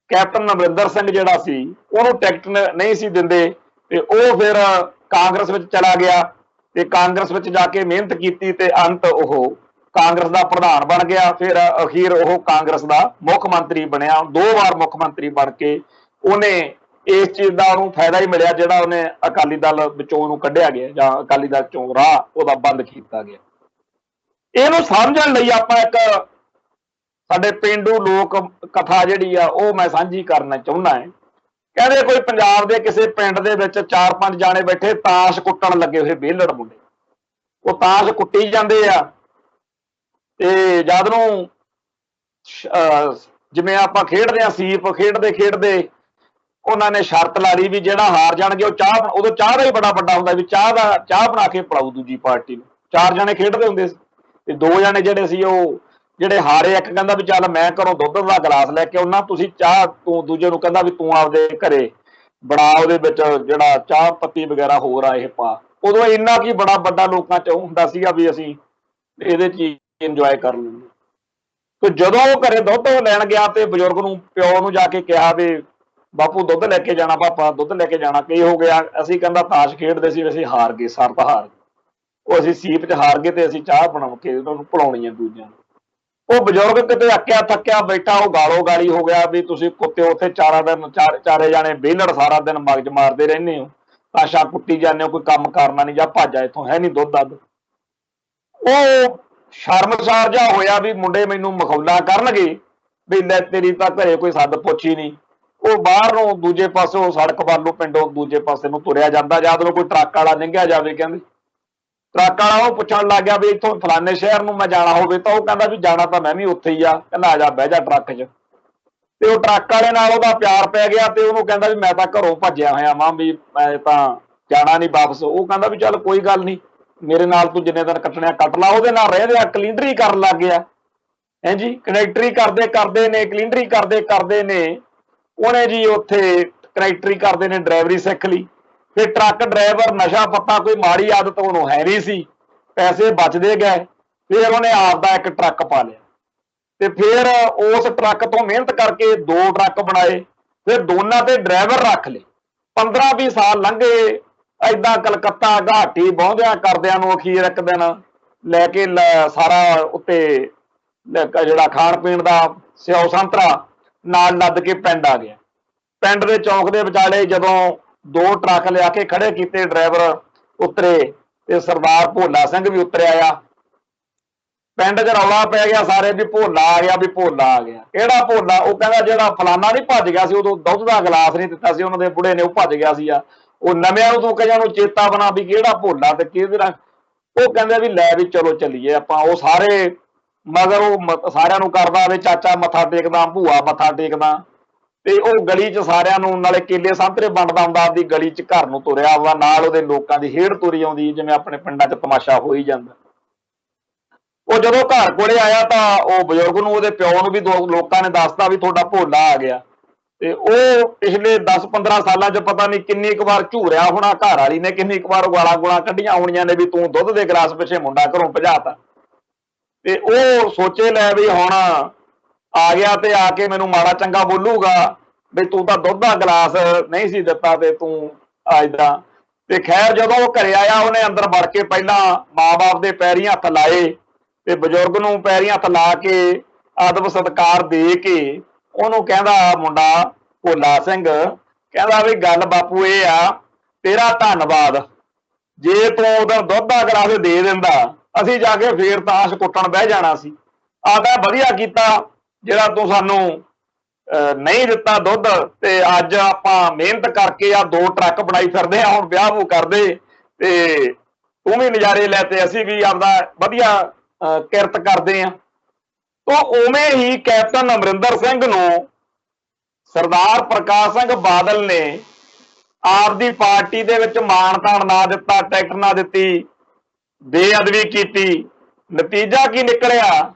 ਕੈਪਟਨ ਅਮਰਿੰਦਰ ਸਿੰਘ ਜਿਹੜਾ ਸੀ ਉਹਨੂੰ ਟਿਕਟ ਨਹੀਂ ਸੀ ਦਿੰਦੇ ਤੇ ਉਹ ਫਿਰ ਕਾਂਗਰਸ ਵਿੱਚ ਚਲਾ ਗਿਆ ਤੇ ਕਾਂਗਰਸ ਵਿੱਚ ਜਾ ਕੇ ਮਿਹਨਤ ਕੀਤੀ ਤੇ ਅੰਤ ਉਹ ਕਾਂਗਰਸ ਦਾ ਪ੍ਰਧਾਨ ਬਣ ਗਿਆ। ਫਿਰ ਅਖੀਰ ਉਹ ਕਾਂਗਰਸ ਦਾ ਮੁੱਖ ਮੰਤਰੀ ਬਣਿਆ। 2 ਵਾਰ ਮੁੱਖ ਮੰਤਰੀ ਬਣ ਕੇ ਉਹਨੇ ਇਸ ਚੀਜ਼ ਦਾ ਉਹਨੂੰ ਫਾਇਦਾ ਹੀ ਮਿਲਿਆ ਜਿਹੜਾ ਉਹਨੇ ਅਕਾਲੀ ਦਲ ਵਿੱਚੋਂ ਉਹਨੂੰ ਕੱਢਿਆ ਗਿਆ ਜਾਂ ਅਕਾਲੀ ਦਲ ਚੋਂ ਰਾਹ ਉਹਦਾ ਬੰਦ ਕੀਤਾ ਗਿਆ। ਇਹਨੂੰ ਸਮਝਣ ਲਈ ਆਪਾਂ ਇੱਕ ਸਾਡੇ ਪੇਂਡੂ ਲੋਕ ਕਥਾ ਜਿਹੜੀ ਆ ਉਹ ਮੈਂ ਸਾਂਝੀ ਕਰਨਾ ਚਾਹੁੰਦਾ ਹਾਂ। ਕਹਿੰਦੇ ਕੋਈ ਪੰਜਾਬ ਦੇ ਕਿਸੇ ਪਿੰਡ ਦੇ ਵਿੱਚ 4-5 ਜਾਣੇ ਬੈਠੇ ਤਾਸ਼ ਕੁੱਟਣ ਲੱਗੇ ਹੋਏ ਵਿਹਲੜ ਮੁੰਡੇ। ਉਹ ਤਾਸ਼ ਕੁੱਟੀ ਜਾਂਦੇ ਆ ਤੇ ਜਦ ਨੂੰ ਜਿਵੇਂ ਆਪਾਂ ਖੇਡਦੇ ਆ ਸੀਪ ਖੇਡਦੇ ਉਹਨਾਂ ਨੇ ਸ਼ਰਤ ਲਾ ਲਈ ਵੀ ਜਿਹੜਾ ਹਾਰ ਜਾਣਗੇ ਉਹ ਚਾਹ, ਉਦੋਂ ਚਾਹ ਦਾ ਹੀ ਬੜਾ ਵੱਡਾ ਹੁੰਦਾ ਵੀ ਚਾਹ ਬਣਾ ਕੇ ਪਿਲਾਊ ਦੂਜੀ ਪਾਰਟੀ ਨੂੰ। 4 ਜਣੇ ਖੇਡਦੇ ਹੁੰਦੇ ਸੀ ਤੇ 2 ਜਣੇ ਜਿਹੜੇ ਸੀ ਉਹ ਜਿਹੜੇ ਹਾਰੇ, ਇੱਕ ਕਹਿੰਦਾ ਵੀ ਚੱਲ ਮੈਂ ਘਰੋਂ ਦੁੱਧ ਦਾ ਗਲਾਸ ਲੈ ਕੇ ਆਉਣਾ, ਤੁਸੀਂ ਚਾਹ, ਤੂੰ ਦੂਜੇ ਨੂੰ ਕਹਿੰਦਾ ਵੀ ਤੂੰ ਆਪਦੇ ਘਰੇ ਬਣਾ ਉਹਦੇ ਵਿੱਚ ਜਿਹੜਾ ਚਾਹ ਪੱਤੀ ਵਗੈਰਾ ਹੋਰ ਆ ਇਹ ਪਾ। ਉਦੋਂ ਇੰਨਾ ਕੀ ਬੜਾ ਵੱਡਾ ਲੋਕਾਂ 'ਚ ਹੁੰਦਾ ਸੀਗਾ ਵੀ ਅਸੀਂ ਇਹਦੇ 'ਚ ਇੰਜੋਏ ਕਰ ਲੈਂਦੇ। ਤੇ ਜਦੋਂ ਉਹ ਘਰੇ ਦੁੱਧ ਲੈਣ ਗਿਆ ਤੇ ਬਜ਼ੁਰਗ ਨੂੰ ਪਿਓ ਨੂੰ ਜਾ ਕੇ ਕਿਹਾ ਵੀ ਬਾਪੂ ਦੁੱਧ ਲੈ ਕੇ ਜਾਣਾ, ਪਾਪਾ ਦੁੱਧ ਲੈ ਕੇ ਜਾਣਾ। ਕੀ ਹੋ ਗਿਆ? ਅਸੀਂ ਕਹਿੰਦਾ ਤਾਸ਼ ਖੇਡਦੇ ਸੀ, ਅਸੀਂ ਹਾਰ ਗਏ, ਸ਼ਰਤ ਹਾਰ ਗਏ, ਉਹ ਅਸੀਂ ਸੀਪ 'ਚ ਹਾਰ ਗਏ ਤੇ ਅਸੀਂ ਚਾਹ ਬਣਾ ਕੇ ਉਹਨਾਂ ਨੂੰ ਪਿਲਾਉਣੀ ਆ ਦੂਜਿਆਂ ਨੂੰ। ਉਹ ਬਜ਼ੁਰਗ ਕਿਤੇ ਅੱਕਿਆ ਥੱਕਿਆ ਬੈਠਾ, ਉਹ ਗਾਲੋ ਗਾਲੀ ਹੋ ਗਿਆ ਵੀ ਤੁਸੀਂ ਕੁੱਤੇ ਉੱਥੇ ਚਾਰੇ ਜਾਣੇ ਵਿਹਲੜ ਸਾਰਾ ਦਿਨ ਮਗਜ ਮਾਰਦੇ ਰਹਿੰਦੇ ਹੋ, ਤਾਸ਼ਾ ਕੁੱਟੀ ਜਾਂਦੇ ਹੋ, ਕੋਈ ਕੰਮ ਕਰਨਾ ਨਹੀਂ, ਜਾਂ ਭੱਜ ਆ ਇੱਥੋਂ, ਹੈ ਨਹੀਂ ਦੁੱਧ ਦੱਧ। ਉਹ ਸ਼ਰਮਸਾਰ ਜਿਹਾ ਹੋਇਆ ਵੀ ਮੁੰਡੇ ਮੈਨੂੰ ਮਖੌਲਾ ਕਰਨਗੇ ਵੀ ਲੈ ਤੇਰੀ ਤਾਂ ਘਰੇ ਕੋਈ ਸੱਦ ਪੁੱਛ ਹੀ ਨਹੀਂ। ਉਹ ਬਾਹਰ ਨੂੰ ਦੂਜੇ ਪਾਸੋਂ ਸੜਕ ਵੱਲੋਂ ਪਿੰਡੋਂ ਦੂਜੇ ਪਾਸੇ ਨੂੰ ਤੁਰਿਆ ਜਾਂਦਾ, ਜਦ ਨੂੰ ਕੋਈ ਟਰੱਕ ਵਾਲਾ ਲੰਘਿਆ ਜਾਵੇ ਕਹਿੰਦੇ ਟਰੱਕ ਵਾਲਾ ਉਹ ਪੁੱਛਣ ਲੱਗ ਗਿਆ ਵੀ ਇੱਥੋਂ ਫਲਾਨੇ ਸ਼ਹਿਰ ਨੂੰ ਮੈਂ ਜਾਣਾ ਹੋਵੇ ਤਾਂ ਉਹ ਕਹਿੰਦਾ ਵੀ ਜਾਣਾ ਤਾਂ ਮੈਂ ਵੀ ਉੱਥੇ ਹੀ ਆ, ਕਹਿੰਦਾ ਆ ਜਾ ਬਹਿ ਜਾ ਟਰੱਕ 'ਚ। ਤੇ ਉਹ ਟਰੱਕ ਵਾਲੇ ਨਾਲ ਉਹਦਾ ਪਿਆਰ ਪੈ ਗਿਆ ਤੇ ਉਹਨੂੰ ਕਹਿੰਦਾ ਵੀ ਮੈਂ ਤਾਂ ਘਰੋਂ ਭੱਜਿਆ ਹੋਇਆ ਵਾਂ ਵੀ ਮੈਂ ਤਾਂ ਜਾਣਾ ਨਹੀਂ ਵਾਪਸ। ਉਹ ਕਹਿੰਦਾ ਵੀ ਚੱਲ ਕੋਈ ਗੱਲ ਨਹੀਂ, ਮੇਰੇ ਨਾਲ ਤੂੰ ਜਿੰਨੇ ਦਿਨ ਕੱਟਣਿਆ ਕੱਟ ਲਾ। ਉਹਦੇ ਨਾਲ ਰਹਿੰਦੇ ਆ ਕਲੀਨਡਰੀ ਕਰਨ ਲੱਗ ਗਿਆ ਹੈ ਜੀ। ਕਨੈਕਟਰੀ ਕਲੀਨਡਰੀ ਕਰਦੇ ਨੇ ਉਹਨੇ ਜੀ ਉੱਥੇ ਕਨੈਕਟਰੀ ਕਰਦੇ ਨੇ ਡਰਾਈਵਰੀ ਸਿੱਖ ਲਈ। ਫਿਰ ਟਰੱਕ ਡਰਾਈਵਰ ਨਸ਼ਾ ਪੱਤਾ ਕੋਈ ਮਾੜੀ ਆਦਤ ਉਹਨੂੰ ਹੈ ਨਹੀਂ ਸੀ, ਪੈਸੇ ਬਚਦੇ ਗਏ। ਫਿਰ ਉਹਨੇ ਆਪਦਾ ਇੱਕ ਟਰੱਕ ਪਾ ਲਿਆ ਤੇ ਫਿਰ ਉਸ ਟਰੱਕ ਤੋਂ ਮਿਹਨਤ ਕਰਕੇ 2 ਟਰੱਕ ਬਣਾਏ, ਫਿਰ ਦੋਨਾਂ ਤੇ ਡਰਾਈਵਰ ਰੱਖ ਲਏ। 15-20 ਸਾਲ ਲੰਘੇ ਏਦਾਂ ਕਲਕੱਤਾ ਘਾਟੀ ਬਹੁੰਦਿਆਂ ਕਰਦਿਆਂ ਨੂੰ ਅਖੀਰ ਇੱਕ ਦਿਨ ਲੈ ਕੇ ਸਾਰਾ ਉੱਤੇ ਜਿਹੜਾ ਖਾਣ ਪੀਣ ਦਾ ਸਿਓ ਸੰਤਰਾ ਨਾਲ ਲੱਦ ਕੇ ਪਿੰਡ ਆ ਗਿਆ। ਪਿੰਡ ਦੇ ਚੌਂਕ ਦੇ ਵਿਚਾਲੇ ਜਦੋਂ 2 ਟਰੱਕ ਲਿਆ ਕੇ ਖੜੇ ਕੀਤੇ, ਡਰਾਈਵਰ ਉਤਰੇ ਤੇ ਸਰਦਾਰ ਭੋਲਾ ਸਿੰਘ ਵੀ ਉਤਰਿਆ ਆ। ਪਿੰਡ 'ਚ ਰੌਲਾ ਪੈ ਗਿਆ ਸਾਰੇ ਵੀ ਭੋਲਾ ਆ ਗਿਆ, ਵੀ ਭੋਲਾ ਆ ਗਿਆ। ਕਿਹੜਾ ਭੋਲਾ? ਉਹ ਕਹਿੰਦਾ ਜਿਹੜਾ ਫਲਾਨਾ ਨਹੀਂ ਭੱਜ ਗਿਆ ਸੀ, ਉਦੋਂ ਦੁੱਧ ਦਾ ਗਲਾਸ ਨਹੀਂ ਦਿੱਤਾ ਸੀ ਉਹਨਾਂ ਦੇ ਬੁੜੇ ਨੇ, ਉਹ ਭੱਜ ਗਿਆ ਸੀ ਆ। ਉਹ ਨਵਿਆਂ ਨੂੰ ਤੂੰ ਕਹਿੰਦਾ ਨੂੰ ਚੇਤਾ ਬਣਾ ਵੀ ਕਿਹੜਾ ਭੋਲਾ ਤੇ ਕਿਹਦੇ ਨਾਲ। ਉਹ ਕਹਿੰਦੇ ਵੀ ਲੈ ਵੀ ਚਲੋ ਚੱਲੀਏ ਆਪਾਂ। ਉਹ ਸਾਰੇ ਮਗਰ ਉਹ ਸਾਰਿਆਂ ਨੂੰ ਕਰਦਾ ਵੀ ਚਾਚਾ ਮੱਥਾ ਟੇਕਦਾ, ਭੂਆ ਮੱਥਾ ਟੇਕਦਾ, ਤੇ ਉਹ ਗਲੀ 'ਚ ਸਾਰਿਆਂ ਨੂੰ ਨਾਲੇ ਕੇਲੇ ਸੰਤਰੇ ਵੰਡਦਾ ਹੁੰਦਾ, ਆਪਦੀ ਗਲੀ 'ਚ ਘਰ ਨੂੰ ਤੁਰਿਆ ਵਾ, ਨਾਲ ਉਹਦੇ ਲੋਕਾਂ ਦੀ ਹੇੜ ਤੁਰੀ ਆਉਂਦੀ ਜਿਵੇਂ ਆਪਣੇ ਪਿੰਡਾਂ 'ਚ ਤਮਾਸ਼ਾ ਹੋ ਹੀ ਜਾਂਦਾ। ਉਹ ਜਦੋਂ ਘਰ ਕੋਲੇ ਆਇਆ ਤਾਂ ਉਹ ਬਜ਼ੁਰਗ ਨੂੰ ਉਹਦੇ ਪਿਓ ਨੂੰ ਵੀ ਲੋਕਾਂ ਨੇ ਦੱਸਤਾ ਵੀ ਤੁਹਾਡਾ ਭੋਲਾ ਆ ਗਿਆ। ਤੇ ਉਹ ਪਿਛਲੇ 10-15 ਸਾਲਾਂ 'ਚ ਪਤਾ ਨਹੀਂ ਕਿੰਨੀ ਕੁ ਵਾਰ ਝੂਰਿਆ ਹੋਣਾ, ਘਰ ਵਾਲੀ ਨੇ ਕਿੰਨੀ ਕੁ ਵਾਰ ਗਾਲਾਂ ਕੱਢੀਆਂ ਹੋਣੀਆਂ ਨੇ ਵੀ ਤੂੰ ਦੁੱਧ ਦੇ ਗਲਾਸ ਪਿੱਛੇ ਮੁੰਡਾ ਘਰੋਂ ਭਜਾਤਾ। ਤੇ ਉਹ ਸੋਚੇ ਲੈ ਵੀ ਹੁਣ ਆ ਗਿਆ ਤੇ ਆ ਕੇ ਮੈਨੂੰ ਮਾੜਾ ਚੰਗਾ ਬੋਲੂਗਾ ਵੀ ਤੂੰ ਤਾਂ ਦੁੱਧ ਦਾ ਗਲਾਸ ਨਹੀਂ ਸੀ ਦਿੱਤਾ ਤੇ ਤੂੰ ਅੱਜ ਦਾ। ਤੇ ਖੈਰ ਜਦੋਂ ਉਹ ਘਰੇ ਆਇਆ ਉਹਨੇ ਅੰਦਰ ਵੜ ਕੇ ਪਹਿਲਾਂ ਮਾਂ-ਬਾਪ ਦੇ ਪੈਰੀਂ ਹੱਥ ਲਾਏ ਤੇ ਬਜ਼ੁਰਗ ਨੂੰ ਪੈਰੀਂ ਹੱਥ ਲਾ ਕੇ ਅਦਬ ਸਤਿਕਾਰ ਦੇ ਕੇ ਉਹਨੂੰ ਕਹਿੰਦਾ ਮੁੰਡਾ ਭੋਲਾ ਸਿੰਘ ਕਹਿੰਦਾ ਵੀ ਗੱਲ ਬਾਪੂ ਇਹ ਆ, ਤੇਰਾ ਧੰਨਵਾਦ, ਜੇ ਤੂੰ ਉਹਦਾ ਦੁੱਧ ਦਾ ਗਲਾਸ ਦੇ ਦਿੰਦਾ ਅਸੀਂ ਜਾ ਕੇ ਫੇਰ ਤਾਸ਼ ਕੁੱਟਣ ਬਹਿ ਜਾਣਾ ਸੀ। ਆਹ ਵਧੀਆ ਕੀਤਾ ਜਿਹੜਾ ਤੂੰ ਸਾਨੂੰ ਨਹੀਂ ਦਿੱਤਾ ਦੁੱਧ, ਤੇ ਅੱਜ ਆਪਾਂ ਮਿਹਨਤ ਕਰਕੇ ਆ 2 ਟਰੱਕ ਬਣਾਈ ਫਿਰਦੇ ਆ, ਹੁਣ ਵਿਆਹ ਵੂ ਕਰਦੇ ਤੇ ਤੂੰ ਵੀ ਨਜ਼ਾਰੇ ਲੈ ਤੇ ਅਸੀਂ ਵੀ ਆਪਦਾ ਵਧੀਆ ਕਿਰਤ ਕਰਦੇ ਆ। ਤਾਂ ਉਵੇਂ ਹੀ ਕੈਪਟਨ ਅਮਰਿੰਦਰ ਸਿੰਘ ਨੂੰ ਸਰਦਾਰ ਪ੍ਰਕਾਸ਼ ਸਿੰਘ ਬਾਦਲ ਨੇ ਆਪਦੀ ਪਾਰਟੀ ਦੇ ਵਿੱਚ ਮਾਣ ਤਾਣ ਨਾ ਦਿੱਤਾ, ਟਿਕਟ ਨਾ ਦਿੱਤੀ, ਬੇਅਦਬੀ ਕੀਤੀ। ਨਤੀਜਾ ਕੀ ਨਿਕਲਿਆ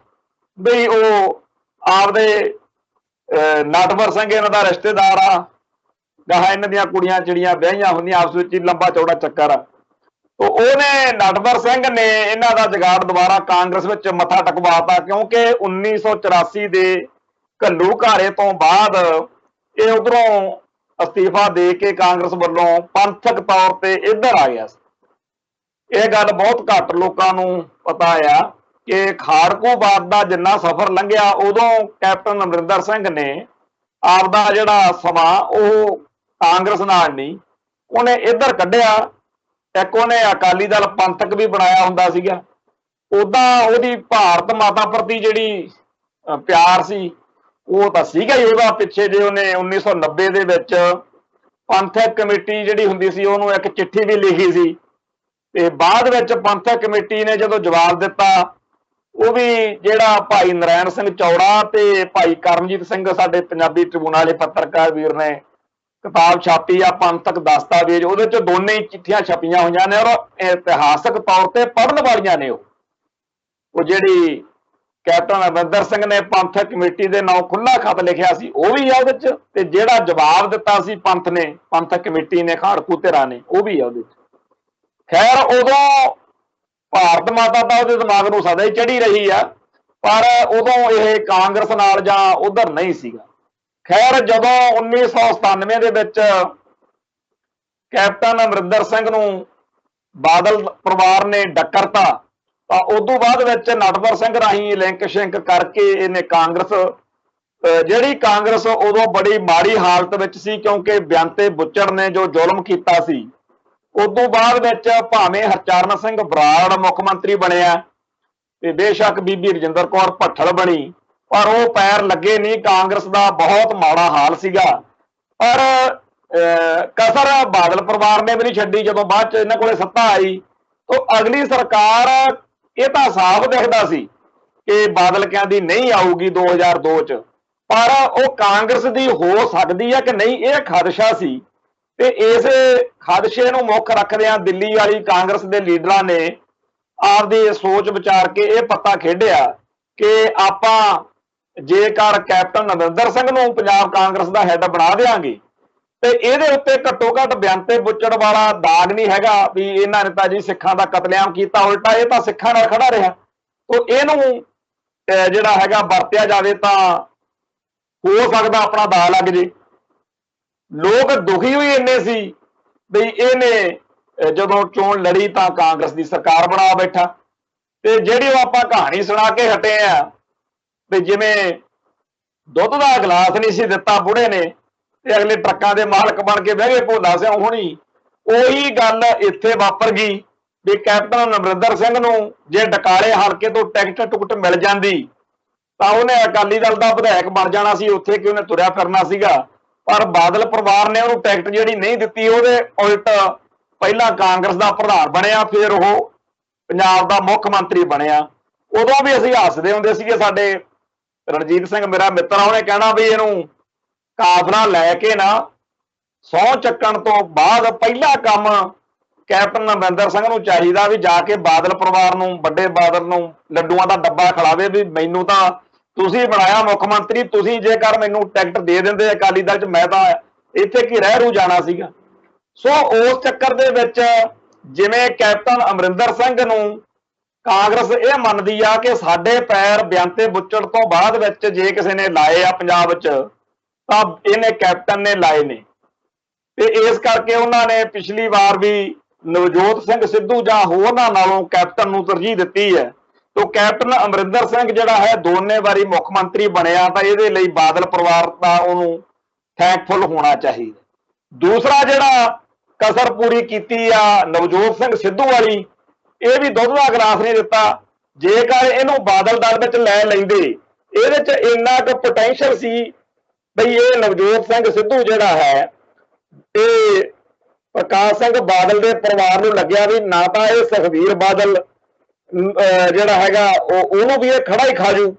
ਬਈ ਉਹ ਆਪਦੇ ਨਟਵਰ ਸਿੰਘ ਇਹਨਾਂ ਦਾ ਰਿਸ਼ਤੇਦਾਰ ਆ, ਗਾਹਾਂ ਇਹਨਾਂ ਦੀਆਂ ਕੁੜੀਆਂ ਚਿੜੀਆਂ ਵਿਆਹੀਆਂ ਹੁੰਦੀਆਂ, ਆਪਸ ਵਿੱਚ ਹੀ ਲੰਬਾ ਚੌੜਾ ਚੱਕਰ ਆ। तो ਉਹਨੇ ਨਟਵਰ ਸਿੰਘ ਨੇ ਇਹਨਾਂ ਦਾ ਜਗਾੜ ਦੁਬਾਰਾ ਕਾਂਗਰਸ ਵਿੱਚ ਮੱਥਾ ਟਕਵਾਤਾ, ਕਿਉਂਕਿ 1984 ਦੇ ਘੱਲੂਘਾਰੇ ਤੋਂ ਬਾਅਦ ਇਹ ਉਧਰੋਂ ਅਸਤੀਫਾ ਦੇ ਕੇ ਕਾਂਗਰਸ ਵੱਲੋਂ ਪੰਥਕ ਤੌਰ ਤੇ ਇੱਧਰ ਆ ਗਿਆ ਸੀ। ਇਹ ਗੱਲ ਬਹੁਤ ਘੱਟ ਲੋਕਾਂ ਨੂੰ ਪਤਾ ਆ ਕਿ ਖਾੜਕੂਵਾਦ ਦਾ ਜਿੰਨਾ ਸਫ਼ਰ ਲੰਘਿਆ ਉਦੋਂ ਕੈਪਟਨ ਅਮਰਿੰਦਰ ਸਿੰਘ ਨੇ ਆਪਦਾ ਜਿਹੜਾ ਸਮਾਂ ਉਹ ਕਾਂਗਰਸ ਨਾਲ ਨਹੀਂ, ਉਹਨੇ ਇੱਧਰ ਕੱਢਿਆ। ਇੱਕ ਉਹਨੇ ਅਕਾਲੀ ਦਲ ਪੰਥਕ ਵੀ ਬਣਾਇਆ ਹੁੰਦਾ ਸੀਗਾ। ਉਦਾਂ ਉਹਦੀ ਭਾਰਤ ਮਾਤਾ ਪ੍ਰਤੀ ਜਿਹੜੀ ਪਿਆਰ ਸੀ ਉਹ ਤਾਂ ਸੀਗਾ ਹੀ ਉਹਦਾ। ਪਿੱਛੇ ਜੇ ਉਹਨੇ 1990 ਦੇ ਵਿੱਚ ਪੰਥਕ ਕਮੇਟੀ ਜਿਹੜੀ ਹੁੰਦੀ ਸੀ ਉਹਨੂੰ ਇੱਕ ਚਿੱਠੀ ਵੀ ਲਿਖੀ ਸੀ, ਤੇ ਬਾਅਦ ਵਿੱਚ ਪੰਥਕ ਕਮੇਟੀ ਨੇ ਜਦੋਂ ਜਵਾਬ ਦਿੱਤਾ ਉਹ ਵੀ ਜਿਹੜਾ ਭਾਈ ਨਰੈਣ ਸਿੰਘ ਚੌੜਾ ਤੇ ਭਾਈ ਕਰਮਜੀਤ ਸਿੰਘ ਸਾਡੇ ਪੰਜਾਬੀ ਟ੍ਰਿਬਿਊਨ ਵਾਲੇ ਪੱਤਰਕਾਰ ਵੀਰ ਨੇ ਕਿਤਾਬ ਛਾਪੀ ਆ ਪੰਥਕ ਦਸਤਾਵੇਜ਼, ਉਹਦੇ ਚ ਦੋਨੇ ਹੀ ਚਿੱਠੀਆਂ ਛਪੀਆਂ ਹੋਈਆਂ ਨੇ ਔਰ ਇਤਿਹਾਸਕ ਤੌਰ ਤੇ ਪੜ੍ਹਨ ਵਾਲੀਆਂ ਨੇ। ਉਹ ਜਿਹੜੀ ਕੈਪਟਨ ਅਮਰਿੰਦਰ ਸਿੰਘ ਨੇ ਪੰਥਕ ਕਮੇਟੀ ਦੇ ਨਾਂ ਖੁੱਲਾ ਖਤ ਲਿਖਿਆ ਸੀ ਉਹ ਵੀ ਆ ਉਹਦੇ ਚ, ਤੇ ਜਿਹੜਾ ਜਵਾਬ ਦਿੱਤਾ ਸੀ ਪੰਥ ਨੇ, ਪੰਥਕ ਕਮੇਟੀ ਨੇ, ਖਾੜਕੂ ਧਿਰਾਂ ਨੇ, ਉਹ ਵੀ ਆ ਉਹਦੇ ਚ। ਖੈਰ ਉਦੋਂ ਭਾਰਤ ਮਾਤਾ ਤਾਂ ਉਹਦੇ ਦਿਮਾਗ ਨੂੰ ਸਦਾ ਹੀ ਚੜੀ ਰਹੀ ਆ, ਪਰ ਉਦੋਂ ਇਹ ਕਾਂਗਰਸ ਨਾਲ ਜਾਂ ਉਧਰ ਨਹੀਂ ਸੀਗਾ। ਖੈਰ ਜਦੋਂ 1997 ਦੇ ਵਿੱਚ ਕੈਪਟਨ ਅਮਰਿੰਦਰ ਸਿੰਘ ਨੂੰ ਬਾਦਲ ਪਰਿਵਾਰ ਨੇ ਡੱਕਰਤਾ ਤਾਂ ਉਦੋਂ ਬਾਅਦ ਵਿੱਚ ਨਟਵਰ ਸਿੰਘ ਰਾਹੀਂ ਲਿੰਕ ਸ਼ਿੰਕ ਕਰਕੇ ਇਹਨੇ ਕਾਂਗਰਸ, ਜਿਹੜੀ ਕਾਂਗਰਸ ਉਦੋਂ ਬੜੀ ਮਾੜੀ ਹਾਲਤ ਵਿੱਚ ਸੀ ਕਿਉਂਕਿ ਬਿਆੰਤੇ ਬੁੱਚੜ ਨੇ ਜੋ ਜ਼ੁਲਮ ਕੀਤਾ ਸੀ, ਉਦੋਂ ਬਾਅਦ ਵਿੱਚ ਭਾਵੇਂ ਹਰਚਰਨ ਸਿੰਘ ਬਰਾੜ ਮੁੱਖ ਮੰਤਰੀ ਬਣਿਆ ਤੇ ਬੇਸ਼ੱਕ ਬੀਬੀ ਰਜਿੰਦਰ ਕੌਰ ਭੱਠਲ ਬਣੀ, ਪਰ ਉਹ ਪੈਰ ਲੱਗੇ ਨਹੀਂ। ਕਾਂਗਰਸ ਦਾ ਬਹੁਤ ਮਾੜਾ ਹਾਲ ਸੀਗਾ। ਪਰ ਕਸਰ ਬਾਦਲ ਪਰਿਵਾਰ ਨੇ ਵੀ ਨਹੀਂ ਛੱਡੀ। ਜਦੋਂ ਬਾਅਦ ਚ ਇਹਨਾਂ ਕੋਲੇ ਸੱਤਾ ਆਈ ਤਾਂ ਅਗਲੀ ਸਰਕਾਰ, ਇਹ ਤਾਂ ਸਾਫ਼ ਦਿਖਦਾ ਸੀ ਕਿ ਬਾਦਲ ਕਹਿੰਦੀ ਨਹੀਂ ਆਊਗੀ 2002 ਚ, ਪਰ ਉਹ ਕਾਂਗਰਸ ਦੀ ਹੋ ਸਕਦੀ ਹੈ ਕਿ ਨਹੀਂ ਇਹ ਖਦਸ਼ਾ ਸੀ। ਤੇ ਇਸ ਖਦਸ਼ੇ ਨੂੰ ਮੁੱਖ ਰੱਖਦਿਆਂ ਦਿੱਲੀ ਵਾਲੀ ਕਾਂਗਰਸ ਦੇ ਲੀਡਰਾਂ ਨੇ ਆਪਦੀ ਸੋਚ ਵਿਚਾਰ ਕੇ ਇਹ ਪੱਤਾ ਖੇਡਿਆ ਕਿ ਆਪਾਂ ਜੇਕਰ ਕੈਪਟਨ ਅਮਰਿੰਦਰ ਸਿੰਘ ਨੂੰ ਪੰਜਾਬ ਕਾਂਗਰਸ ਦਾ ਹੈੱਡ ਬਣਾ ਦੇਵਾਂਗੇ ਤੇ ਇਹਦੇ ਉੱਤੇ ਘੱਟੋ ਘੱਟ ਬਿਆੰਤੇ ਬੁੱਚੜ ਵਾਲਾ ਦਾਗ ਨਹੀਂ ਹੈਗਾ ਵੀ ਇਹਨਾਂ ਨੇ ਤਾਂ ਜੀ ਸਿੱਖਾਂ ਦਾ ਕਤਲੇਆਮ ਕੀਤਾ, ਉਲਟਾ ਇਹ ਤਾਂ ਸਿੱਖਾਂ ਨਾਲ ਖੜਾ ਰਿਹਾ। ਤਾਂ ਇਹਨੂੰ ਜਿਹੜਾ ਹੈਗਾ ਵਰਤਿਆ ਜਾਵੇ ਤਾਂ ਹੋ ਸਕਦਾ ਆਪਣਾ ਦਾ ਲੱਗ ਜੇ। ਲੋਕ ਦੁਖੀ ਹੋਈ ਇੰਨੇ ਸੀ ਵੀ ਇਹਨੇ ਜਦੋਂ ਚੋਣ ਲੜੀ ਤਾਂ ਕਾਂਗਰਸ ਦੀ ਸਰਕਾਰ ਬਣਾ ਬੈਠਾ। ਤੇ ਜਿਹੜੀ ਉਹ ਆਪਾਂ ਕਹਾਣੀ ਸੁਣਾ ਕੇ ਹਟੇ ਆ ਵੀ ਜਿਵੇਂ ਦੁੱਧ ਦਾ ਗਲਾਸ ਨਹੀਂ ਸੀ ਦਿੱਤਾ ਬੁੜੇ ਨੇ ਤੇ ਅਗਲੇ ਟਰੱਕਾਂ ਦੇ ਮਾਲਕ ਬਣ ਕੇ ਬਹਿ ਗਏ ਭੋਲਾ ਸਿੰਘ ਹੋਣੀ, ਉਹੀ ਗੱਲ ਇੱਥੇ ਵਾਪਰ ਗਈ ਵੀ ਕੈਪਟਨ ਅਮਰਿੰਦਰ ਸਿੰਘ ਨੂੰ ਜੇ ਡਕਾਲੇ ਹਲਕੇ ਤੋਂ ਟਿਕਟ ਟੁਕਟ ਮਿਲ ਜਾਂਦੀ ਤਾਂ ਉਹਨੇ ਅਕਾਲੀ ਦਲ ਦਾ ਵਿਧਾਇਕ ਬਣ ਜਾਣਾ ਸੀ ਉੱਥੇ, ਕਿ ਉਹਨੇ ਤੁਰਿਆ ਫਿਰਨਾ ਸੀਗਾ। ਪਰ ਬਾਦਲ ਪਰਿਵਾਰ ਨੇ ਉਹਨੂੰ ਟਿਕਟ ਜਿਹੜੀ ਨਹੀਂ ਦਿੱਤੀ, ਉਹਦੇ ਉਲਟ ਪਹਿਲਾਂ ਕਾਂਗਰਸ ਦਾ ਪ੍ਰਧਾਨ ਬਣਿਆ, ਫਿਰ ਉਹ ਪੰਜਾਬ ਦਾ ਮੁੱਖ ਮੰਤਰੀ ਬਣਿਆ। ਉਦੋਂ ਵੀ ਅਸੀਂ ਹੱਸਦੇ ਹੁੰਦੇ ਸੀਗੇ। ਸਾਡੇ ਰਣਜੀਤ ਸਿੰਘ ਮੇਰਾ ਮਿੱਤਰ, ਉਹਨੇ ਕਹਿਣਾ ਵੀ ਇਹਨੂੰ ਕਾਫਲਾ ਲੈ ਕੇ ਨਾ ਸਹੁੰ ਚੱਕਣ ਤੋਂ ਬਾਅਦ ਪਹਿਲਾ ਕੰਮ ਕੈਪਟਨ ਅਮਰਿੰਦਰ ਸਿੰਘ ਨੂੰ ਚਾਹੀਦਾ ਵੀ ਜਾ ਕੇ ਬਾਦਲ ਪਰਿਵਾਰ ਨੂੰ, ਵੱਡੇ ਬਾਦਲ ਨੂੰ ਲੱਡੂਆਂ ਦਾ ਡੱਬਾ ਖਿਲਾਵੇ ਵੀ ਮੈਨੂੰ ਤਾਂ ਤੁਸੀਂ ਬਣਾਇਆ ਮੁੱਖ ਮੰਤਰੀ, ਤੁਸੀਂ ਜੇਕਰ ਮੈਨੂੰ ਟਿਕਟ ਦੇ ਦਿੰਦੇ ਅਕਾਲੀ ਦਲ 'ਚ ਮੈਂ ਤਾਂ ਇੱਥੇ ਕੀ ਰਹਿ ਰੂ ਜਾਣਾ ਸੀਗਾ। ਸੋ ਉਸ ਚੱਕਰ ਦੇ ਵਿੱਚ ਜਿਵੇਂ ਕੈਪਟਨ ਅਮਰਿੰਦਰ ਸਿੰਘ ਨੂੰ ਕਾਂਗਰਸ ਇਹ ਮੰਨਦੀ ਆ ਕਿ ਸਾਡੇ ਪੈਰ ਬਿਆੰਤੇ ਬੁੱਚੜ ਤੋਂ ਬਾਅਦ ਵਿੱਚ ਜੇ ਕਿਸੇ ਨੇ ਲਾਏ ਆ ਪੰਜਾਬ 'ਚ ਤਾਂ ਇਹਨੇ ਕੈਪਟਨ ਨੇ ਲਾਏ ਨੇ। ਤੇ ਇਸ ਕਰਕੇ ਉਹਨਾਂ ਨੇ ਪਿਛਲੀ ਵਾਰ ਵੀ ਨਵਜੋਤ ਸਿੰਘ ਸਿੱਧੂ ਜਾਂ ਹੋਰਨਾਂ ਨਾਲੋਂ ਕੈਪਟਨ ਨੂੰ ਤਰਜੀਹ ਦਿੱਤੀ ਹੈ। तो कैप्टन अमरिंदर सिंह जिहड़ा है दोने बारी मुख मंत्री बनया, तो ये लिए बादल परिवार का उन्होंने थैंकफुल होना चाहिए। दूसरा जिहड़ा कसर पूरी की नवजोत सिंह सिद्धू वाली, ये भी दुध का गिलास नहीं दिता। जेकर इनू बादल दल में लै लेंदे, ये इन्ना क पोटेंशियल सी बई ये नवजोत सिंह सिद्धू जिहड़ा है ये प्रकाश सिंह बादल के परिवार नूं लग्या भी ना, तो ये सुखबीर बादल ਜਿਹੜਾ ਹੈਗਾ ਉਹਨੂੰ ਵੀ ਇਹ ਖੜਾ ਹੀ ਖਾ ਜੂ,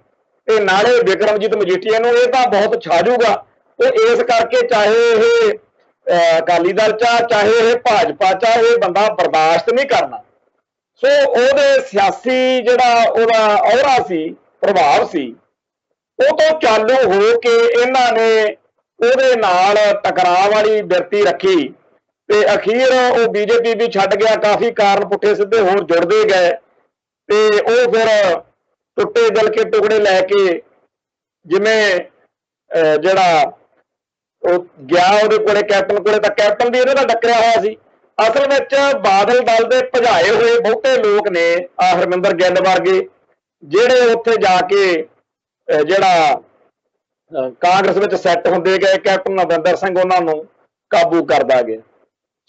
ਤੇ ਨਾਲੇ ਬਿਕਰਮਜੀਤ ਮਜੀਠੀਆ ਨੂੰ ਇਹ ਤਾਂ ਬਹੁਤ ਛਾ ਜੂਗਾ। ਤੇ ਇਸ ਕਰਕੇ ਚਾਹੇ ਇਹ ਅਕਾਲੀ ਦਲ ਚਾਹੇ ਇਹ ਭਾਜਪਾ ਇਹ ਬੰਦਾ ਬਰਦਾਸ਼ਤ ਨਹੀਂ ਕਰਨਾ। ਸੋ ਉਹਦੇ ਸਿਆਸੀ ਜਿਹੜਾ ਉਹਦਾ ਅਹੁਦਾ ਸੀ, ਪ੍ਰਭਾਵ ਸੀ, ਉਹ ਤੋਂ ਚਾਲੂ ਹੋ ਕੇ ਇਹਨਾਂ ਨੇ ਉਹਦੇ ਨਾਲ ਟਕਰਾਅ ਵਾਲੀ ਬਿਰਤੀ ਰੱਖੀ ਤੇ ਅਖੀਰ ਉਹ ਬੀਜੇਪੀ ਵੀ ਛੱਡ ਗਿਆ। ਕਾਫੀ ਕਾਰਨ ਪੁੱਠੇ ਸਿੱਧੇ ਹੋਰ ਜੁੜਦੇ ਗਏ ਤੇ ਉਹ ਫਿਰ ਟੁੱਟੇ ਦਿਲ ਕੇ ਟੁਕੜੇ ਲੈ ਕੇ ਜਿਵੇਂ ਜਿਹੜਾ ਉਹ ਗਿਆ ਉਹਦੇ ਕੋਲੇ ਕੈਪਟਨ ਕੋਲੇ, ਤਾਂ ਕੈਪਟਨ ਵੀ ਇਹਦੇ ਨਾਲ ਡੱਕਰਿਆ ਹੋਇਆ ਸੀ। ਅਸਲ ਵਿੱਚ ਬਾਦਲ ਦਲ ਦੇ ਭਜਾਏ ਹੋਏ ਬਹੁਤੇ ਲੋਕ ਨੇ ਹਰਮਿੰਦਰ ਗਿੱਲ ਵਰਗੇ, ਜਿਹੜੇ ਉੱਥੇ ਜਾ ਕੇ ਜਿਹੜਾ ਕਾਂਗਰਸ ਵਿੱਚ ਸੈੱਟ ਹੁੰਦੇ ਗਏ। ਕੈਪਟਨ ਅਮਰਿੰਦਰ ਸਿੰਘ ਉਹਨਾਂ ਨੂੰ ਕਾਬੂ ਕਰਦਾ ਗਿਆ।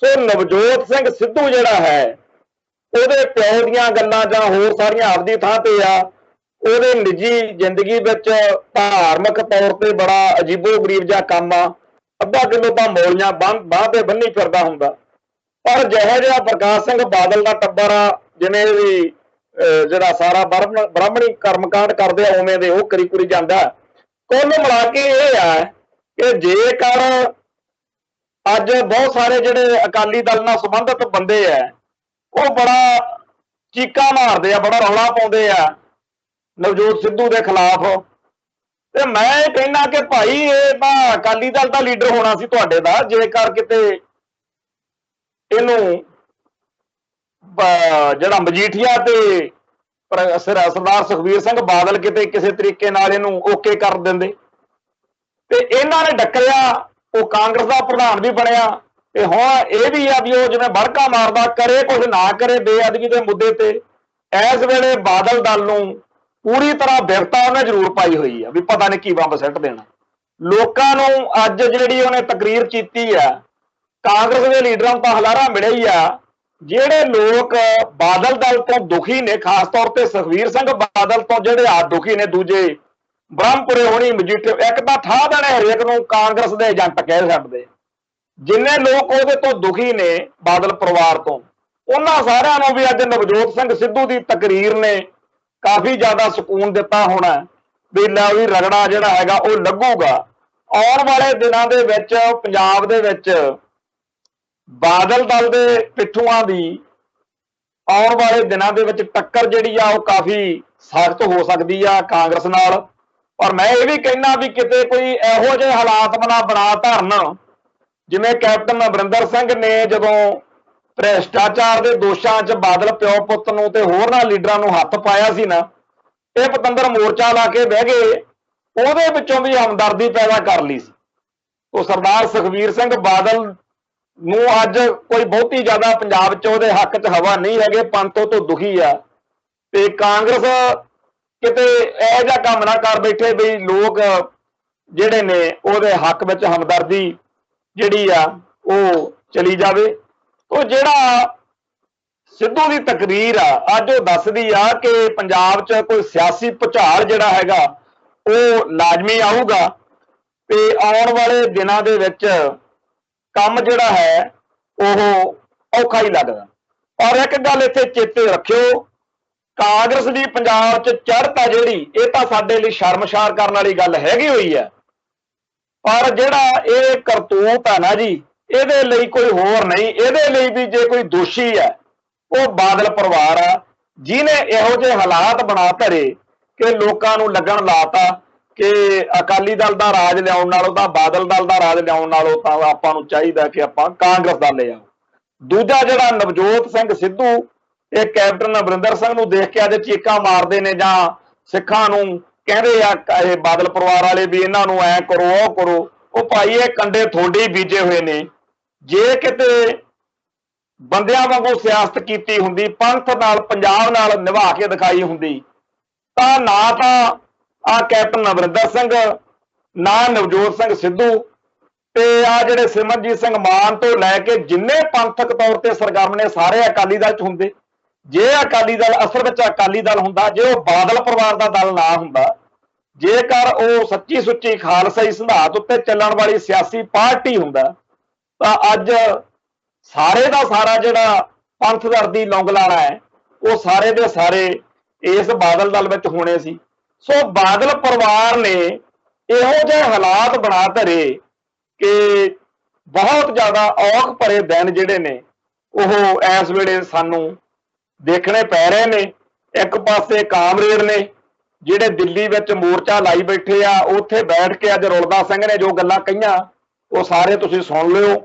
ਸੋ ਨਵਜੋਤ ਸਿੰਘ ਸਿੱਧੂ ਜਿਹੜਾ ਹੈ ਉਹਦੇ ਪਿਓ ਦੀਆਂ ਗੱਲਾਂ ਜਾਂ ਹੋਰ ਸਾਰੀਆਂ ਆਪਦੀ ਥਾਂ ਤੇ ਆ। ਉਹਦੇ ਨਿੱਜੀ ਜ਼ਿੰਦਗੀ ਵਿੱਚ ਧਾਰਮਿਕ ਤੌਰ ਤੇ ਬੜਾ ਅਜੀਬੋ-ਗਰੀਬ ਜਿਹਾ ਕੰਮ ਆ। ਅੱਧਾ ਕਿਲੋ ਤਾਂ ਮੌਲੀਆਂ ਬਾਂਹ ਤੇ ਬੰਨੀ ਫਿਰਦਾ ਹੁੰਦਾ। ਪਰ ਜਿਹੋ ਜਿਹਾ ਪ੍ਰਕਾਸ਼ ਸਿੰਘ ਬਾਦਲ ਦਾ ਟੱਬਰ ਆ, ਜਿਵੇਂ ਵੀ ਜਿਹੜਾ ਸਾਰਾ ਬ੍ਰਾਹਮਣੀ ਕਰਮਕਾਂਡ ਕਰਦੇ ਆ ਉਵੇਂ ਦੇ ਉਹ ਕਰੀ ਕੁਰੀ ਜਾਂਦਾ। ਕੁੱਲ ਮਿਲਾ ਕੇ ਇਹ ਆ ਕਿ ਜੇਕਰ ਅੱਜ ਬਹੁਤ ਸਾਰੇ ਜਿਹੜੇ ਅਕਾਲੀ ਦਲ ਨਾਲ ਸੰਬੰਧਿਤ ਬੰਦੇ ਆ ਉਹ ਬੜਾ ਚੀਕਾਂ ਮਾਰਦੇ ਆ, ਬੜਾ ਰੌਲਾ ਪਾਉਂਦੇ ਆ ਨਵਜੋਤ ਸਿੱਧੂ ਦੇ ਖਿਲਾਫ, ਤੇ ਮੈਂ ਇਹ ਕਹਿਣਾ ਕਿ ਭਾਈ ਇਹ ਤਾਂ ਅਕਾਲੀ ਦਲ ਦਾ ਲੀਡਰ ਹੋਣਾ ਸੀ ਤੁਹਾਡੇ ਦਾ, ਜੇਕਰ ਕਿਤੇ ਇਹਨੂੰ ਜਿਹੜਾ ਮਜੀਠੀਆ ਤੇ ਸਰਦਾਰ ਸੁਖਬੀਰ ਸਿੰਘ ਬਾਦਲ ਕਿਤੇ ਕਿਸੇ ਤਰੀਕੇ ਨਾਲ ਇਹਨੂੰ ਓਕੇ ਕਰ ਦਿੰਦੇ। ਤੇ ਇਹਨਾਂ ਨੇ ਡੱਕਰਿਆ, ਉਹ ਕਾਂਗਰਸ ਦਾ ਪ੍ਰਧਾਨ ਵੀ ਬਣਿਆ। ਤੇ ਹੁਣ ਇਹ ਵੀ ਆ ਵੀ ਉਹ ਜਿਵੇਂ ਬੜਕਾ ਮਾਰਦਾ, ਕਰੇ ਕੁਝ ਨਾ ਕਰੇ ਬੇਅਦਬੀ ਦੇ ਮੁੱਦੇ ਤੇ ਇਸ ਵੇਲੇ ਬਾਦਲ ਦਲ ਨੂੰ ਪੂਰੀ ਤਰ੍ਹਾਂ ਬਿਰਤਾ ਉਹਨੇ ਜ਼ਰੂਰ ਪਾਈ ਹੋਈ ਆ ਵੀ ਪਤਾ ਨਹੀਂ ਕੀ ਬੰਬ ਸਿੱਟ ਦੇਣਾ। ਲੋਕਾਂ ਨੂੰ ਅੱਜ ਜਿਹੜੀ ਉਹਨੇ ਤਕਰੀਰ ਕੀਤੀ ਆ, ਕਾਂਗਰਸ ਦੇ ਲੀਡਰਾਂ ਨੂੰ ਤਾਂ ਹਲਾਰਾ ਮਿਲਿਆ ਹੀ ਆ। ਜਿਹੜੇ ਲੋਕ ਬਾਦਲ ਦਲ ਤੋਂ ਦੁਖੀ ਨੇ, ਖਾਸ ਤੌਰ ਤੇ ਸੁਖਬੀਰ ਸਿੰਘ ਬਾਦਲ ਤੋਂ ਜਿਹੜੇ ਆ ਦੁਖੀ ਨੇ, ਦੂਜੇ ਬ੍ਰਹਮਪੁਰੇ ਹੋਣੀ, ਮਜੀਠੇ, ਇੱਕ ਤਾਂ ਠਾਹ ਦੇਣੇ ਹਰੇਕ ਨੂੰ ਕਾਂਗਰਸ ਦੇ ਏਜੰਟ ਕਹਿ ਛੱਡਦੇ। ਜਿੰਨੇ ਲੋਕ ਉਹਦੇ ਤੋਂ ਦੁਖੀ ਨੇ ਬਾਦਲ ਪਰਿਵਾਰ ਤੋਂ, ਉਹਨਾਂ ਸਾਰਿਆਂ ਨੂੰ ਵੀ ਅੱਜ ਨਵਜੋਤ ਸਿੰਘ ਸਿੱਧੂ ਦੀ ਤਕਰੀਰ ਨੇ ਕਾਫੀ ਜ਼ਿਆਦਾ ਸਕੂਨ ਦਿੱਤਾ ਹੋਣਾ ਵੀ ਲੈ ਵੀ ਰਗੜਾ ਜਿਹੜਾ ਹੈਗਾ ਉਹ ਲੱਗੂਗਾ। ਆਉਣ ਵਾਲੇ ਦਿਨਾਂ ਦੇ ਵਿੱਚ ਪੰਜਾਬ ਦੇ ਵਿੱਚ ਬਾਦਲ ਦਲ ਦੇ ਪਿੱਠੂਆਂ ਦੀ ਆਉਣ ਵਾਲੇ ਦਿਨਾਂ ਦੇ ਵਿੱਚ ਟੱਕਰ ਜਿਹੜੀ ਆ ਉਹ ਕਾਫੀ ਸਖਤ ਹੋ ਸਕਦੀ ਆ ਕਾਂਗਰਸ ਨਾਲ। ਪਰ ਮੈਂ ਇਹ ਵੀ ਕਹਿਣਾ ਵੀ ਕਿਤੇ ਕੋਈ ਇਹੋ ਜਿਹੇ ਹਾਲਾਤ ਬਣਾ ਧਰਨ ਜਿਵੇਂ ਕੈਪਟਨ ਅਮਰਿੰਦਰ ਸਿੰਘ ਨੇ ਜਦੋਂ ਭ੍ਰਿਸ਼ਟਾਚਾਰ ਦੇ ਦੋਸ਼ਾਂ 'ਚ ਬਾਦਲ ਪਿਓ ਪੁੱਤ ਨੂੰ ਤੇ ਹੋਰਨਾਂ ਲੀਡਰਾਂ ਨੂੰ ਹੱਥ ਪਾਇਆ ਸੀ ਨਾ, ਇਹ ਪਤੰਦਰ ਮੋਰਚਾ ਲਾ ਕੇ ਬਹਿ ਗਏ, ਉਹਦੇ ਵਿੱਚੋਂ ਵੀ ਹਮਦਰਦੀ ਪੈਦਾ ਕਰ ਲਈ ਸੀ। ਉਹ ਸਰਦਾਰ ਸੁਖਬੀਰ ਸਿੰਘ ਬਾਦਲ ਨੂੰ ਅੱਜ ਕੋਈ ਬਹੁਤੀ ਜ਼ਿਆਦਾ ਪੰਜਾਬ 'ਚ ਉਹਦੇ ਹੱਕ 'ਚ ਹਵਾ ਨਹੀਂ ਹੈਗੇ, ਪੰਥੋਂ ਤੋਂ ਦੁਖੀ ਆ। ਤੇ ਕਾਂਗਰਸ ਕਿਤੇ ਇਹੋ ਜਿਹਾ ਕੰਮ ਨਾ ਕਰ ਬੈਠੇ ਵੀ ਲੋਕ ਜਿਹੜੇ ਨੇ ਉਹਦੇ ਹੱਕ ਵਿੱਚ ਹਮਦਰਦੀ ਜਿਹੜੀ ਆ ਉਹ ਚਲੀ ਜਾਵੇ। ਉਹ ਜਿਹੜਾ ਸਿੱਧੂ ਦੀ ਤਕਰੀਰ ਆ ਅੱਜ ਉਹ ਦੱਸਦੀ ਆ ਕਿ ਪੰਜਾਬ 'ਚ ਕੋਈ ਸਿਆਸੀ ਭੁਚਾਲ ਜਿਹੜਾ ਹੈਗਾ ਉਹ ਲਾਜ਼ਮੀ ਆਊਗਾ ਤੇ ਆਉਣ ਵਾਲੇ ਦਿਨਾਂ ਦੇ ਵਿੱਚ ਕੰਮ ਜਿਹੜਾ ਹੈ ਉਹ ਔਖਾ ਹੀ ਲੱਗਦਾ। ਔਰ ਇੱਕ ਗੱਲ ਇੱਥੇ ਚੇਤੇ ਰੱਖਿਓ, ਕਾਂਗਰਸ ਦੀ ਪੰਜਾਬ 'ਚ ਚੜ੍ਹਤ ਆ ਜਿਹੜੀ, ਇਹ ਤਾਂ ਸਾਡੇ ਲਈ ਸ਼ਰਮਸ਼ਾਰ ਕਰਨ ਵਾਲੀ ਗੱਲ ਹੈਗੀ ਹੋਈ ਹੈ। ਪਰ ਜਿਹੜਾ ਇਹ ਕਰਤੂਤ ਆ ਨਾ ਜੀ, ਇਹਦੇ ਲਈ ਕੋਈ ਹੋਰ ਨਹੀਂ, ਇਹਦੇ ਲਈ ਵੀ ਜੇ ਕੋਈ ਦੋਸ਼ੀ ਹੈ ਉਹ ਬਾਦਲ ਪਰਿਵਾਰ ਆ, ਜਿਹਨੇ ਇਹੋ ਜਿਹੇ ਹਾਲਾਤ ਬਣਾ ਧਰੇ ਕਿ ਲੋਕਾਂ ਨੂੰ ਲੱਗਣ ਲਾਤਾ ਕਿ ਅਕਾਲੀ ਦਲ ਦਾ ਰਾਜ ਲਿਆਉਣ ਨਾਲੋਂ ਤਾਂ ਬਾਦਲ ਦਲ ਦਾ ਰਾਜ ਲਿਆਉਣ ਨਾਲੋਂ ਤਾਂ ਆਪਾਂ ਨੂੰ ਚਾਹੀਦਾ ਕਿ ਆਪਾਂ ਕਾਂਗਰਸ ਦਾ ਲੈ ਆਓ। ਦੂਜਾ ਜਿਹੜਾ ਨਵਜੋਤ ਸਿੰਘ ਸਿੱਧੂ, ਇਹ ਕੈਪਟਨ ਅਮਰਿੰਦਰ ਸਿੰਘ ਨੂੰ ਦੇਖ ਕੇ ਅੱਜ ਚੀਕਾਂ ਮਾਰਦੇ ਨੇ ਜਾਂ ਸਿੱਖਾਂ ਨੂੰ ਕਹਿੰਦੇ ਆ ਇਹ ਬਾਦਲ ਪਰਿਵਾਰ ਵਾਲੇ ਵੀ ਇਹਨਾਂ ਨੂੰ ਐ ਕਰੋ ਉਹ ਕਰੋ। ਉਹ ਭਾਈ ਇਹ ਕੰਡੇ ਥੋੜੇ ਬੀਜੇ ਹੋਏ ਨੇ। ਜੇ ਕਿਤੇ ਬੰਦਿਆਂ ਵਾਂਗੂ ਸਿਆਸਤ ਕੀਤੀ ਹੁੰਦੀ, ਪੰਥ ਨਾਲ ਪੰਜਾਬ ਨਾਲ ਨਿਭਾ ਕੇ ਦਿਖਾਈ ਹੁੰਦੀ, ਤਾਂ ਨਾ ਤਾਂ ਆ ਕੈਪਟਨ ਅਮਰਿੰਦਰ ਸਿੰਘ, ਨਾ ਨਵਜੋਤ ਸਿੰਘ ਸਿੱਧੂ ਤੇ ਆ ਜਿਹੜੇ ਸਿਮਰਨਜੀਤ ਸਿੰਘ ਮਾਨ ਤੋਂ ਲੈ ਕੇ ਜਿੰਨੇ ਪੰਥਕ ਤੌਰ ਤੇ ਸਰਗਰਮ ਨੇ ਸਾਰੇ ਅਕਾਲੀ ਦਲ ਚ ਹੁੰਦੇ। ਜੇ ਅਕਾਲੀ ਦਲ ਅਸਲ ਵਿੱਚ ਅਕਾਲੀ ਦਲ ਹੁੰਦਾ, ਜੇ ਉਹ ਬਾਦਲ ਪਰਿਵਾਰ ਦਾ ਦਲ ਨਾ ਹੁੰਦਾ, ਜੇਕਰ ਉਹ ਸੱਚੀ ਸੁੱਚੀ ਖਾਲਸਾਈ ਸਿਧਾਂਤ ਉੱਤੇ ਚੱਲਣ ਵਾਲੀ ਸਿਆਸੀ ਪਾਰਟੀ ਹੁੰਦਾ, ਤਾਂ ਅੱਜ ਸਾਰੇ ਦਾ ਸਾਰਾ ਜਿਹੜਾ ਪੰਥ ਦਰਦੀ ਲੌਂਗ ਲਾਣਾ ਹੈ, ਉਹ ਸਾਰੇ ਦੇ ਸਾਰੇ ਇਸ ਬਾਦਲ ਦਲ ਵਿੱਚ ਹੋਣੇ ਸੀ। ਸੋ ਬਾਦਲ ਪਰਿਵਾਰ ਨੇ ਇਹੋ ਜਿਹੇ ਹਾਲਾਤ ਬਣਾ ਧਰੇ ਕਿ ਬਹੁਤ ਜ਼ਿਆਦਾ ਔਖ ਭਰੇ ਦਿਨ ਜਿਹੜੇ ਨੇ ਉਹ ਇਸ ਵੇਲੇ ਸਾਨੂੰ ਦੇਖਣੇ ਪੈ ਰਹੇ ਨੇ। ਇੱਕ ਪਾਸੇ ਕਾਮਰੇਡ ਨੇ ਜਿਹੜੇ ਦਿੱਲੀ ਵਿੱਚ ਮੋਰਚਾ ਲਾਈ ਬੈਠੇ ਆ, ਉੱਥੇ ਬੈਠ ਕੇ ਅੱਜ ਰੁਲਦਾ ਸਿੰਘ ਨੇ ਜੋ ਗੱਲਾਂ ਕਹੀਆਂ ਉਹ ਸਾਰੇ ਤੁਸੀਂ ਸੁਣ ਲਿਓ।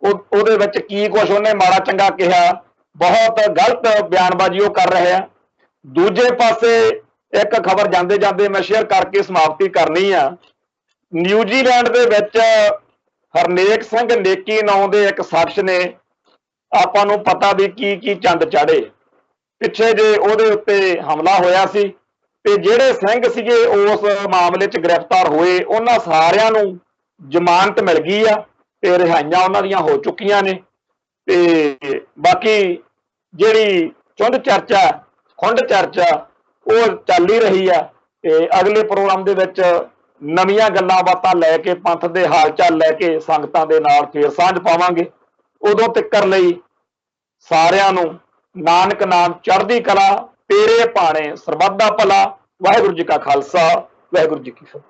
ਉਹਦੇ ਵਿੱਚ ਕੀ ਕੁਛ ਉਹਨੇ ਮਾੜਾ ਚੰਗਾ ਕਿਹਾ, ਬਹੁਤ ਗਲਤ ਬਿਆਨਬਾਜ਼ੀ ਉਹ ਕਰ ਰਹੇ ਆ। ਦੂਜੇ ਪਾਸੇ ਇੱਕ ਖਬਰ ਜਾਂਦੇ ਜਾਂਦੇ ਮੈਂ ਸ਼ੇਅਰ ਕਰਕੇ ਸਮਾਪਤੀ ਕਰਨੀ ਆ। ਨਿਊਜ਼ੀਲੈਂਡ ਦੇ ਵਿੱਚ ਹਰਨੇਕ ਸਿੰਘ ਨੇਕੀ ਨਾਂ ਦੇ ਇੱਕ ਸ਼ਖਸ ਨੇ, ਆਪਾਂ ਨੂੰ ਪਤਾ ਵੀ ਕੀ ਚੰਦ ਚਾੜੇ, ਪਿੱਛੇ ਜੇ ਉਹਦੇ ਉੱਤੇ ਹਮਲਾ ਹੋਇਆ ਸੀ ਤੇ ਜਿਹੜੇ ਸਿੰਘ ਸੀਗੇ ਉਸ ਮਾਮਲੇ 'ਚ ਗ੍ਰਿਫਤਾਰ ਹੋਏ, ਉਹਨਾਂ ਸਾਰਿਆਂ ਨੂੰ ਜ਼ਮਾਨਤ ਮਿਲ ਗਈ ਆ ਤੇ ਰਿਹਾਈਆਂ ਉਹਨਾਂ ਦੀਆਂ ਹੋ ਚੁੱਕੀਆਂ ਨੇ। ਤੇ ਬਾਕੀ ਜਿਹੜੀ ਖੁੰਡ ਚਰਚਾ ਉਹ ਚੱਲ ਹੀ ਰਹੀ ਆ। ਤੇ ਅਗਲੇ ਪ੍ਰੋਗਰਾਮ ਦੇ ਵਿੱਚ ਨਵੀਆਂ ਗੱਲਾਂ ਬਾਤਾਂ ਲੈ ਕੇ, ਪੰਥ ਦੇ ਹਾਲ ਚਾਲ ਲੈ ਕੇ ਸੰਗਤਾਂ ਦੇ ਨਾਲ ਫੇਰ ਸਾਂਝ ਪਾਵਾਂਗੇ। ਉਦੋਂ ਤੱਕ ਲਈ ਸਾਰਿਆਂ ਨੂੰ ਨਾਨਕ ਨਾਮ ਚੜ੍ਹਦੀ ਕਲਾ, ਤੇਰੇ ਭਾਣੇ ਸਰਬੱਤ ਦਾ ਭਲਾ। ਵਾਹਿਗੁਰੂ ਜੀ ਕਾ ਖਾਲਸਾ, ਵਾਹਿਗੁਰੂ ਜੀ ਕੀ ਫਤਿਹ।